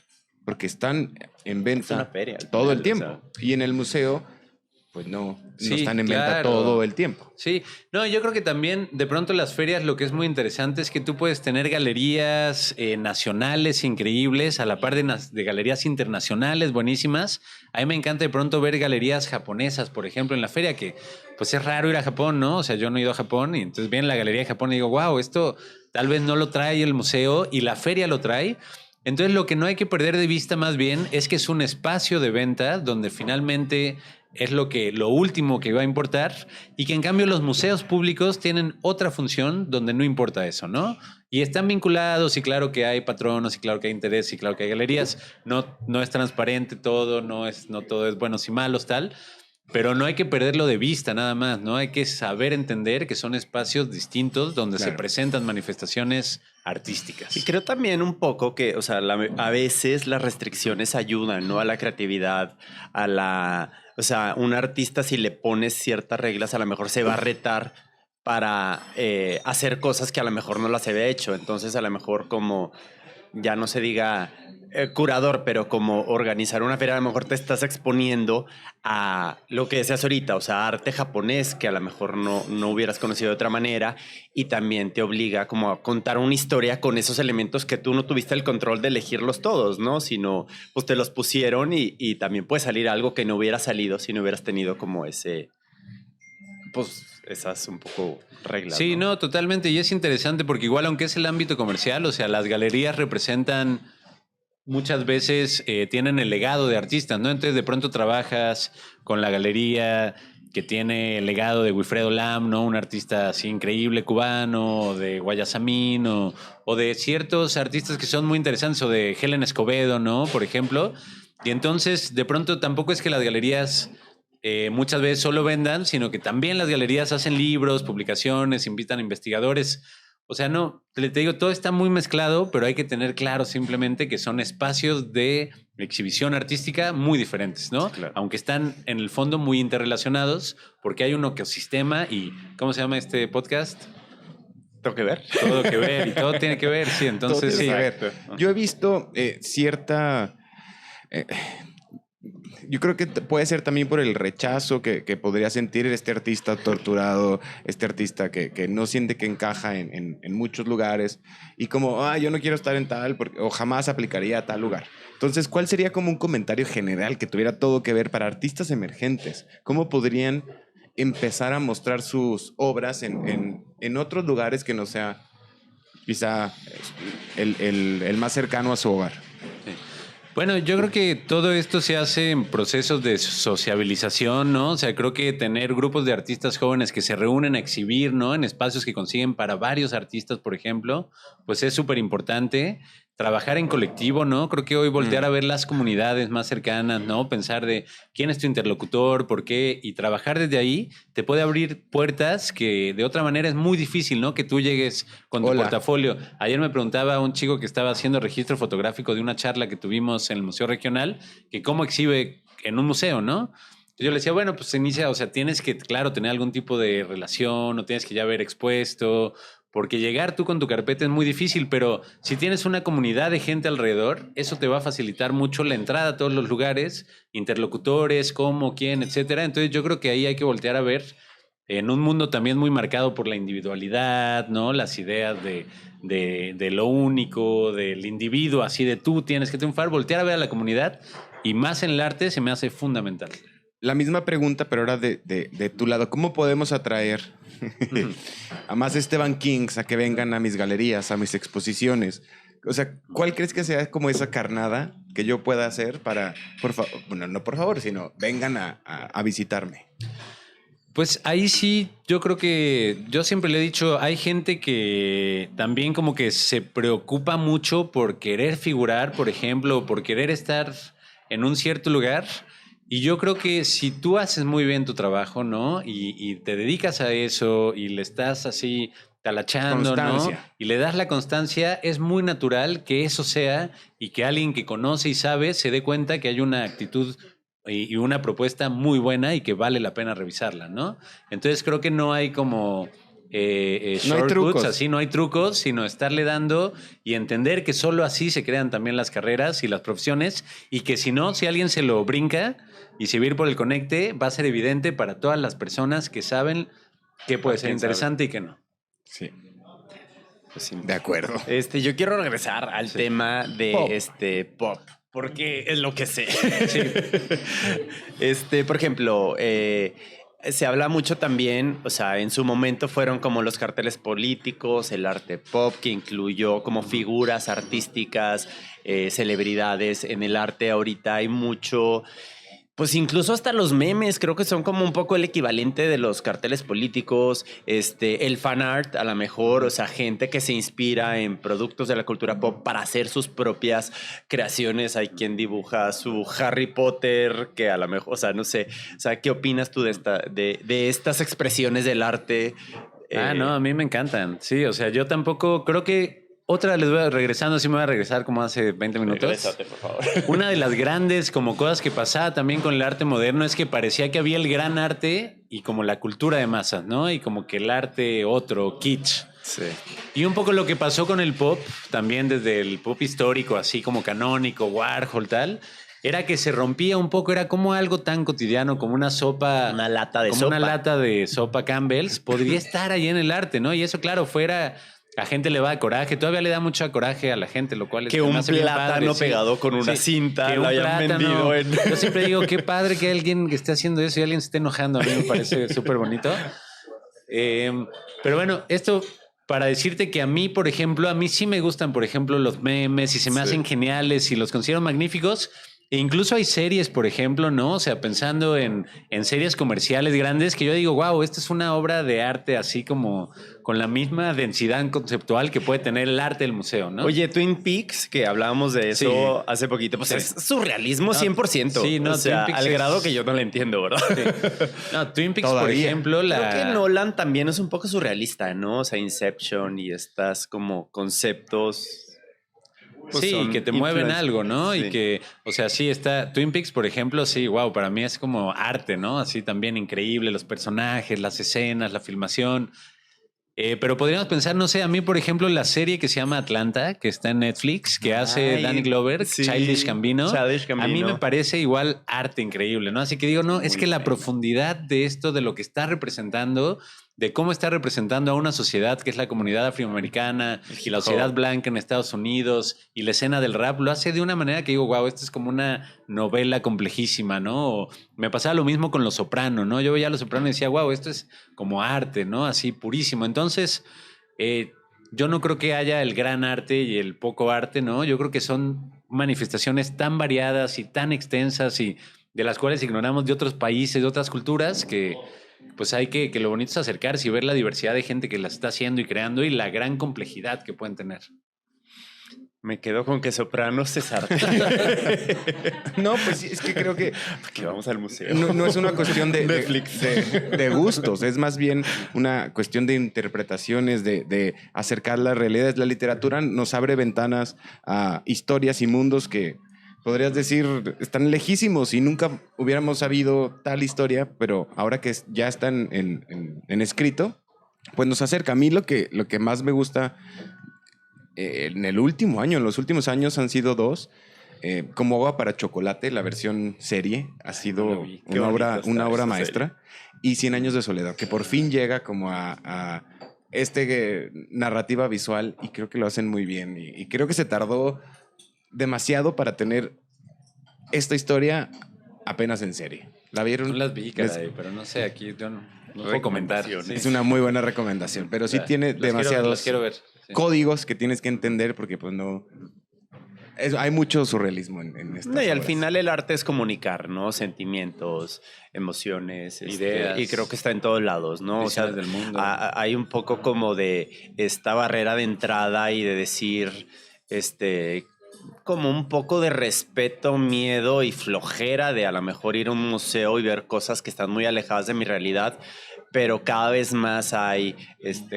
porque están en venta feria, todo el tiempo. Y en el museo, pues no Sí, están en venta claro. todo el tiempo. Sí, no, yo creo que también de pronto las ferias lo que es muy interesante es que tú puedes tener galerías nacionales increíbles a la par de galerías internacionales buenísimas. A mí me encanta de pronto ver galerías japonesas, por ejemplo, en la feria, que pues es raro ir a Japón, ¿no? O sea, yo no he ido a Japón y entonces viene la galería de Japón y digo, wow, esto tal vez no lo trae el museo y la feria lo trae. Entonces lo que no hay que perder de vista más bien es que es un espacio de venta donde finalmente es lo último que va a importar y que en cambio los museos públicos tienen otra función donde no importa eso, ¿no? Y están vinculados y claro que hay patronos y claro que hay interés y claro que hay galerías. No es transparente todo, no todo es buenos y malos, tal. Pero no hay que perderlo de vista nada más, ¿no? Hay que saber entender que son espacios distintos donde se presentan manifestaciones artísticas. Y creo también un poco que, o sea, a veces las restricciones ayudan, ¿no? A la creatividad, o sea, un artista si le pones ciertas reglas a lo mejor se va a retar para hacer cosas que a lo mejor no las había hecho. Entonces a lo mejor como ya no se diga curador, pero como organizar una feria, a lo mejor te estás exponiendo a lo que decías ahorita, o sea, arte japonés que a lo mejor no hubieras conocido de otra manera y también te obliga como a contar una historia con esos elementos que tú no tuviste el control de elegirlos todos, ¿no? Sino pues te los pusieron y también puede salir algo que no hubiera salido si no hubieras tenido como pues esas un poco reglas. Sí, no, totalmente. Y es interesante porque igual aunque es el ámbito comercial, o sea, las galerías representan muchas veces, tienen el legado de artistas, ¿no? Entonces de pronto trabajas con la galería que tiene el legado de Wilfredo Lam, ¿no? Un artista así increíble cubano, o de Guayasamín, o de ciertos artistas que son muy interesantes, o de Helen Escobedo, ¿no? Por ejemplo. Y entonces de pronto tampoco es que las galerías muchas veces solo vendan, sino que también las galerías hacen libros, publicaciones, invitan a investigadores. O sea, no, te digo, todo está muy mezclado, pero hay que tener claro simplemente que son espacios de exhibición artística muy diferentes, ¿no? Sí, claro. Aunque están en el fondo muy interrelacionados, porque hay un ecosistema y, ¿cómo se llama este podcast? ¿Tengo que ver? Todo que ver y todo tiene que ver, sí, entonces Todo sí. tiene que ver. Yo he visto cierta... yo creo que puede ser también por el rechazo que podría sentir este artista torturado, este artista que no siente que encaja en muchos lugares y como, yo no quiero estar en tal o jamás aplicaría a tal lugar. Entonces, ¿cuál sería como un comentario general que tuviera todo que ver para artistas emergentes? ¿Cómo podrían empezar a mostrar sus obras en otros lugares que no sea quizá el más cercano a su hogar? Bueno, yo creo que todo esto se hace en procesos de sociabilización, ¿no? O sea, creo que tener grupos de artistas jóvenes que se reúnen a exhibir, ¿no? En espacios que consiguen para varios artistas, por ejemplo, pues es súper importante. Trabajar en colectivo, ¿no? Creo que hoy voltear a ver las comunidades más cercanas, ¿no? Pensar de quién es tu interlocutor, por qué, y trabajar desde ahí te puede abrir puertas que de otra manera es muy difícil, ¿no? Que tú llegues con tu portafolio. Ayer me preguntaba un chico que estaba haciendo registro fotográfico de una charla que tuvimos en el Museo Regional, que cómo exhibe en un museo, ¿no? Yo le decía, bueno, pues se inicia, o sea, tienes que, claro, tener algún tipo de relación, o tienes que ya haber expuesto, porque llegar tú con tu carpeta es muy difícil, pero si tienes una comunidad de gente alrededor, eso te va a facilitar mucho la entrada a todos los lugares, interlocutores, cómo, quién, etcétera. Entonces yo creo que ahí hay que voltear a ver en un mundo también muy marcado por la individualidad, ¿no? Las ideas de lo único, del individuo, así de tú tienes que triunfar, voltear a ver a la comunidad y más en el arte se me hace fundamental. La misma pregunta, pero ahora de tu lado. ¿Cómo podemos atraer a más Esteban Kings a que vengan a mis galerías, a mis exposiciones? O sea, ¿cuál crees que sea como esa carnada que yo pueda hacer para, por favor, bueno, no por favor, sino vengan a visitarme? Pues ahí sí, yo creo que yo siempre le he dicho, hay gente que también como que se preocupa mucho por querer figurar, por ejemplo, por querer estar en un cierto lugar. Y yo creo que si tú haces muy bien tu trabajo, ¿no? Y te dedicas a eso y le estás así talachando, ¿no? Y le das la constancia, es muy natural que eso sea y que alguien que conoce y sabe se dé cuenta que hay una actitud y una propuesta muy buena y que vale la pena revisarla, ¿no? Entonces creo que no hay como shortcuts, así no hay trucos, sino estarle dando y entender que solo así se crean también las carreras y las profesiones y que si no, si alguien se lo brinca y se va a ir por el conecte, va a ser evidente para todas las personas que saben qué puede ser interesante y qué no. Sí. Pues sí. De acuerdo. Yo quiero regresar al tema de pop. Porque es lo que sé. Sí. Por ejemplo, se habla mucho también, o sea, en su momento fueron como los carteles políticos, el arte pop, que incluyó como figuras artísticas, celebridades. En el arte ahorita hay mucho, pues incluso hasta los memes creo que son como un poco el equivalente de los carteles políticos, el fan art a lo mejor, o sea, gente que se inspira en productos de la cultura pop para hacer sus propias creaciones. Hay quien dibuja su Harry Potter, que a lo mejor, o sea, no sé, o sea, ¿qué opinas tú de estas expresiones del arte? No, a mí me encantan. Sí, o sea, yo tampoco creo que otra les voy regresando, sí me voy a regresar como hace 20 minutos. Regrésate, por favor. Una de las grandes como cosas que pasaba también con el arte moderno es que parecía que había el gran arte y como la cultura de masas, ¿no? Y como que el arte otro, kitsch. Sí. Y un poco lo que pasó con el pop, también desde el pop histórico, así como canónico, Warhol, tal, era que se rompía un poco, era como algo tan cotidiano, como una sopa. Una lata de como sopa. Una lata de sopa Campbell's, podría estar ahí en el arte, ¿no? Y eso, claro, fuera. A gente le va de coraje, todavía le da mucho coraje a la gente, lo cual es que un hace bien plátano padre, pegado con una cinta lo hayan vendido en... Yo siempre digo, qué padre que alguien que esté haciendo eso y alguien se esté enojando. A mí me parece súper bonito. Pero bueno, esto para decirte que a mí, por ejemplo, a mí sí me gustan, por ejemplo, los memes y se me hacen geniales y los considero magníficos. E incluso hay series, por ejemplo, ¿no? O sea, pensando en series comerciales grandes que yo digo, wow, esta es una obra de arte así como con la misma densidad conceptual que puede tener el arte del museo, ¿no? Oye, Twin Peaks, que hablábamos de eso hace poquito, pues es surrealismo 100%. Sí, no, o sea, Twin Peaks al grado que yo no le entiendo, ¿verdad? Sí. No, Twin Peaks, por ejemplo, Creo que Nolan también es un poco surrealista, ¿no? O sea, Inception y estas como conceptos... Pues sí, que te mueven algo, ¿no? Sí. Y que, o sea, sí está Twin Peaks, por ejemplo, sí, wow, para mí es como arte, ¿no? Así también increíble, los personajes, las escenas, la filmación. Pero podríamos pensar, no sé, a mí, por ejemplo, la serie que se llama Atlanta, que está en Netflix, que hace Danny Glover, Childish Gambino, a mí me parece igual arte increíble, ¿no? Así que digo, no, es que la profundidad de esto, de lo que está representando, de cómo está representando a una sociedad que es la comunidad afroamericana y la sociedad blanca en Estados Unidos y la escena del rap, lo hace de una manera que digo, wow, esto es como una novela complejísima, ¿no? O me pasaba lo mismo con Los Soprano, ¿no? Yo veía Los Soprano y decía, wow, esto es como arte, ¿no? Así purísimo. Entonces, yo no creo que haya el gran arte y el poco arte, ¿no? Yo creo que son manifestaciones tan variadas y tan extensas y de las cuales ignoramos de otros países, de otras culturas, que pues hay que lo bonito es acercarse y ver la diversidad de gente que las está haciendo y creando y la gran complejidad que pueden tener. Me quedo con que Sopranos es arte. No, pues es que creo que vamos al museo. No es una cuestión de gustos, es más bien una cuestión de interpretaciones, de acercar la realidad. La literatura nos abre ventanas a historias y mundos que podrías decir están lejísimos y nunca hubiéramos sabido tal historia, pero ahora que ya están en escrito, pues nos acerca. A mí lo que más me gusta en el último año, en los últimos años han sido dos. Como Agua para Chocolate, la versión serie, ha sido una obra maestra. Y 100 años de soledad, que por fin llega como a narrativa visual y creo que lo hacen muy bien. Y creo que se tardó demasiado para tener esta historia apenas en serie. ¿La vieron? No las vi, caray, pero no sé, aquí yo no puedo comentar. Sí. Es una muy buena recomendación, pero sí tiene demasiados códigos que tienes que entender porque pues no... hay mucho surrealismo en estas y al obras. final el arte es comunicar, ¿no? Sentimientos, emociones, ideas. Y creo que está en todos lados, ¿no? O sea, del mundo. Hay un poco como de esta barrera de entrada y de decir, como un poco de respeto, miedo y flojera de a lo mejor ir a un museo y ver cosas que están muy alejadas de mi realidad, pero cada vez más hay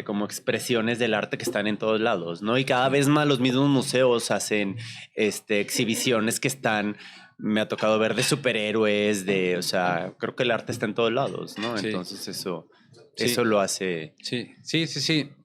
como expresiones del arte que están en todos lados, ¿no? Y cada vez más los mismos museos hacen exhibiciones que están, me ha tocado ver de superhéroes, o sea, creo que el arte está en todos lados, ¿no? Sí. Entonces eso... Eso lo hace... Sí.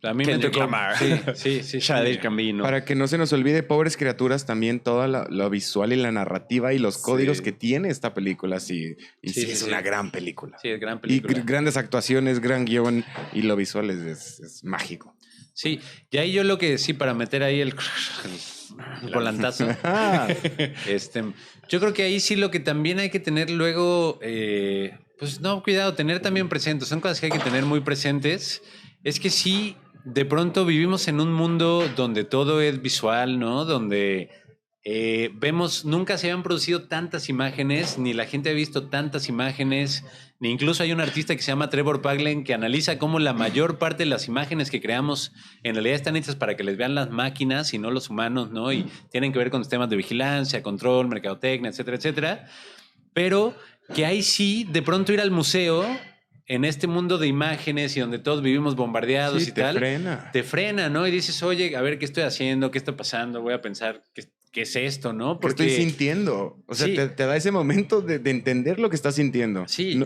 A mí Kendrick me tocó. Lamar. Sí. Childish Gambino. Para que no se nos olvide, Pobres Criaturas, también toda lo visual y la narrativa y los códigos que tiene esta película. Sí, es una gran película. Sí, es gran película. Y grandes actuaciones, gran guión y lo visual es mágico. Sí, y ahí yo lo que sí, para meter ahí el volantazo. Yo creo que ahí sí lo que también hay que tener luego, pues no, cuidado, tener también presentes, son cosas que hay que tener muy presentes, es que sí, de pronto vivimos en un mundo donde todo es visual, ¿no? Donde vemos, nunca se habían producido tantas imágenes, ni la gente ha visto tantas imágenes, ni incluso hay un artista que se llama Trevor Paglen que analiza cómo la mayor parte de las imágenes que creamos en realidad están hechas para que les vean las máquinas y no los humanos, ¿no? Y tienen que ver con temas de vigilancia, control, mercadotecnia, etcétera, etcétera. Pero que ahí sí, de pronto ir al museo en este mundo de imágenes y donde todos vivimos bombardeados y tal. Te frena, ¿no? Y dices, oye, a ver, ¿qué estoy haciendo? ¿Qué está pasando? Voy a pensar qué es esto, ¿no? Porque estoy sintiendo. O sea, te da ese momento de entender lo que estás sintiendo. Sí.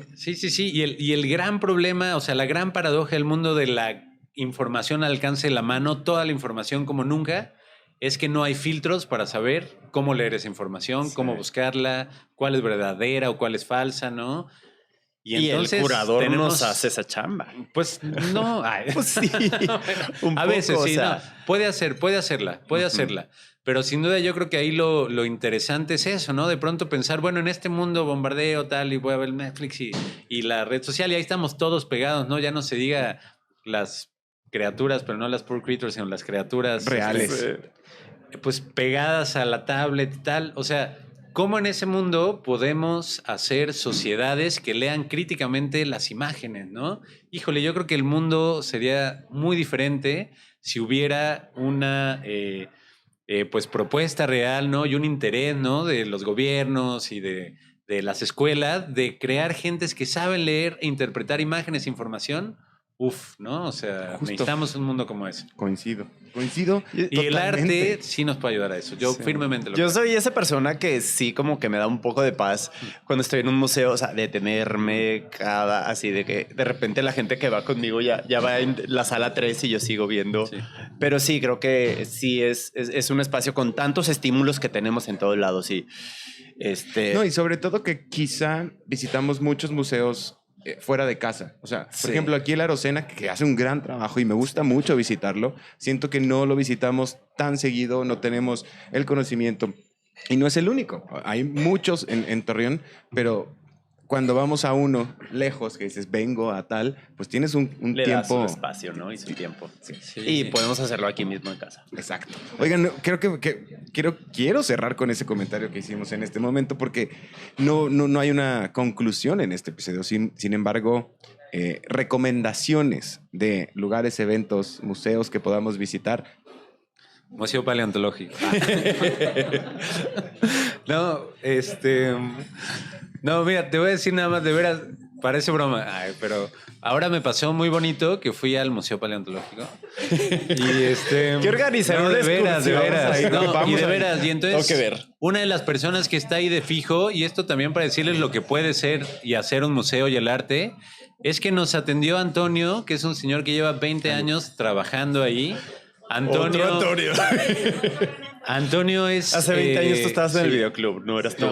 Y el gran problema, o sea, la gran paradoja del mundo de la información al alcance de la mano, toda la información como nunca, es que no hay filtros para saber cómo leer esa información, cómo buscarla, cuál es verdadera o cuál es falsa, ¿no? Y entonces el curador nos hace esa chamba. Pues no. Pues sí. A veces sí, no. Puede hacerla. Pero sin duda yo creo que ahí lo interesante es eso, ¿no? De pronto pensar, bueno, en este mundo bombardeo tal y voy a ver Netflix y la red social y ahí estamos todos pegados, ¿no? Ya no se diga las criaturas, pero no las poor creatures, sino las criaturas reales. Pues pegadas a la tablet y tal. O sea, ¿cómo en ese mundo podemos hacer sociedades que lean críticamente las imágenes, ¿no? Híjole, yo creo que el mundo sería muy diferente si hubiera una pues propuesta real, ¿no? Y un interés, ¿no? De los gobiernos y de las escuelas de crear gentes que saben leer e interpretar imágenes e información. ¿No? O sea, necesitamos un mundo como ese. Coincido. Y el arte sí nos puede ayudar a eso. Yo firmemente lo creo. Yo soy esa persona que sí como que me da un poco de paz cuando estoy en un museo, o sea, detenerme así de que de repente la gente que va conmigo ya va en la sala 3 y yo sigo viendo. Sí. Pero sí, creo que sí es un espacio con tantos estímulos que tenemos en todos lados. Y No, y sobre todo que quizá visitamos muchos museos fuera de casa. O sea, por ejemplo, aquí el Arocena, que hace un gran trabajo y me gusta mucho visitarlo, siento que no lo visitamos tan seguido, no tenemos el conocimiento. Y no es el único. Hay muchos en Torreón, pero cuando vamos a uno lejos, que dices, vengo a tal, pues tienes un Le tiempo... das su espacio, ¿no? Y su tiempo. Sí. Y podemos hacerlo aquí mismo en casa. Exacto. Oigan, creo que quiero cerrar con ese comentario que hicimos en este momento porque no hay una conclusión en este episodio. Sin embargo, recomendaciones de lugares, eventos, museos que podamos visitar. Museo Paleontológico. No, mira, te voy a decir nada más, de veras, parece broma, pero ahora me pasó muy bonito que fui al Museo Paleontológico. Y ¿Qué organizaron? de veras. No, y de veras, y entonces tengo que ver. Una de las personas que está ahí de fijo, y esto también para decirles lo que puede ser y hacer un museo y el arte, es que nos atendió Antonio, que es un señor que lleva 20 años trabajando ahí. Antonio. Antonio es... Hace 20 años tú estabas en el videoclub, no eras tú.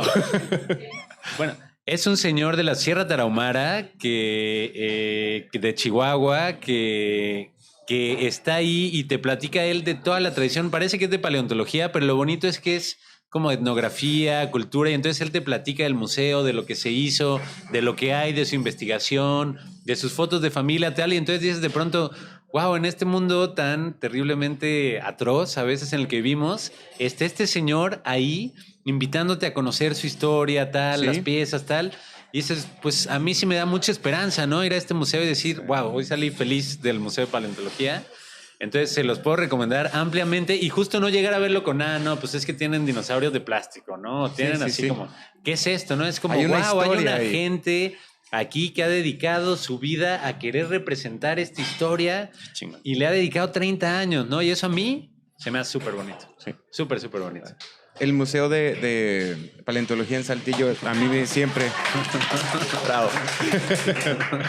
Bueno, es un señor de la Sierra Tarahumara que de Chihuahua que está ahí y te platica él de toda la tradición. Parece que es de paleontología, pero lo bonito es que es como etnografía, cultura, y entonces él te platica del museo, de lo que se hizo, de lo que hay, de su investigación, de sus fotos de familia, tal, y entonces dices de pronto... Wow, en este mundo tan terriblemente atroz, a veces en el que vivimos, está este señor ahí invitándote a conocer su historia, tal, las piezas, tal. Y dices, pues a mí sí me da mucha esperanza, ¿no? Ir a este museo y decir, wow, hoy salí feliz del Museo de Paleontología. Entonces se los puedo recomendar ampliamente y justo no llegar a verlo con no, pues es que tienen dinosaurios de plástico, ¿no? Tienen como, ¿qué es esto? ¿No? Es como, hay una gente aquí que ha dedicado su vida a querer representar esta historia y le ha dedicado 30 años, ¿no? Y eso a mí se me hace súper bonito. Sí. Súper bonito. el Museo de Paleontología en Saltillo, a mí siempre Bravo.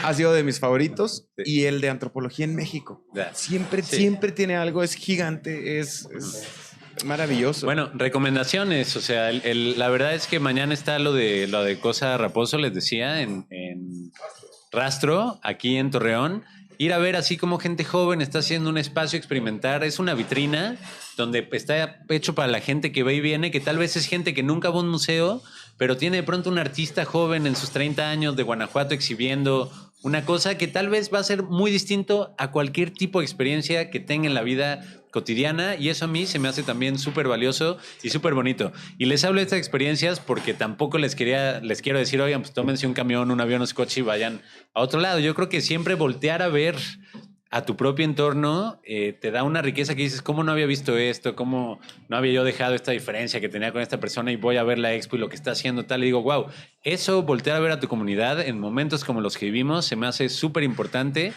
ha sido de mis favoritos. Y el de Antropología en México. Siempre tiene algo, es gigante, es maravilloso. Bueno, recomendaciones. O sea, la verdad es que mañana está lo de Cosa Raposo, les decía, en Rastro, aquí en Torreón. Ir a ver así como gente joven está haciendo un espacio experimentar. Es una vitrina donde está hecho para la gente que va y viene, que tal vez es gente que nunca va a un museo, pero tiene de pronto un artista joven en sus 30 años de Guanajuato exhibiendo una cosa que tal vez va a ser muy distinto a cualquier tipo de experiencia que tenga en la vida cotidiana, y eso a mí se me hace también súper valioso y súper bonito. Y les hablo de estas experiencias porque tampoco les quiero decir, oigan, pues tómense un camión, un avión, un coche y vayan a otro lado. Yo creo que siempre voltear a ver a tu propio entorno te da una riqueza que dices, ¿cómo no había visto esto? ¿Cómo no había yo dejado esta diferencia que tenía con esta persona y voy a ver la expo y lo que está haciendo tal? Y digo, wow, eso, voltear a ver a tu comunidad en momentos como los que vivimos, se me hace súper importante.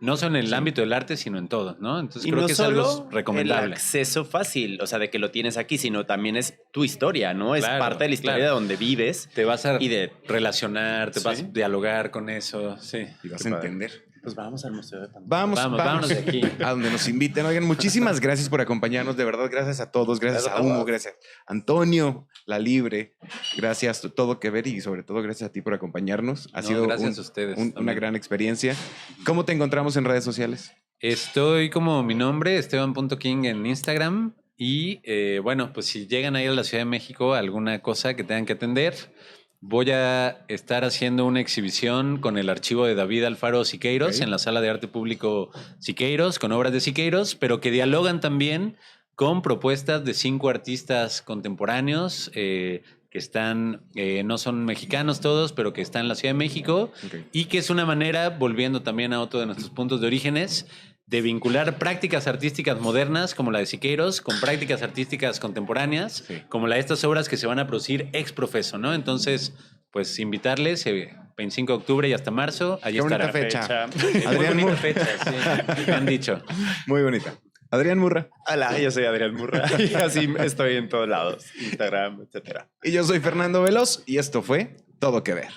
No solo en el ámbito del arte, sino en todo, ¿no? Entonces creo que es algo recomendable. El acceso fácil, o sea, de que lo tienes aquí, sino también es tu historia, ¿no? Es parte de la historia de donde vives. Te vas a relacionar, te vas a dialogar con eso, sí. Y vas a entender. Pues vamos al Museo de Pantalla. Vámonos de aquí. A donde nos inviten. Oigan, muchísimas gracias por acompañarnos. De verdad, gracias a todos. Gracias a Humo, gracias a Antonio, La Libre. Gracias a Todo Que Ver y sobre todo gracias a ti por acompañarnos. Ha sido gracias a ustedes, una gran experiencia. ¿Cómo te encontramos en redes sociales? Estoy como mi nombre, Esteban.king en Instagram. Y bueno, pues si llegan a ir a la Ciudad de México, alguna cosa que tengan que atender, voy a estar haciendo una exhibición con el archivo de David Alfaro Siqueiros en la Sala de Arte Público Siqueiros, con obras de Siqueiros, pero que dialogan también con propuestas de 5 artistas contemporáneos que están, no son mexicanos todos, pero que están en la Ciudad de México, y que es una manera, volviendo también a otro de nuestros puntos de orígenes, de vincular prácticas artísticas modernas como la de Siqueiros con prácticas artísticas contemporáneas como la de estas obras que se van a producir ex profeso, ¿no? Entonces, pues invitarles 25 de octubre y hasta marzo. Allí estará. Qué bonita fecha. Adrián Murra. Fecha, sí, me han dicho. Muy bonita. Adrián Murra. Hola, yo soy Adrián Murra y así estoy en todos lados, Instagram, etcétera. Y yo soy Fernando Veloz y esto fue Todo Que Ver.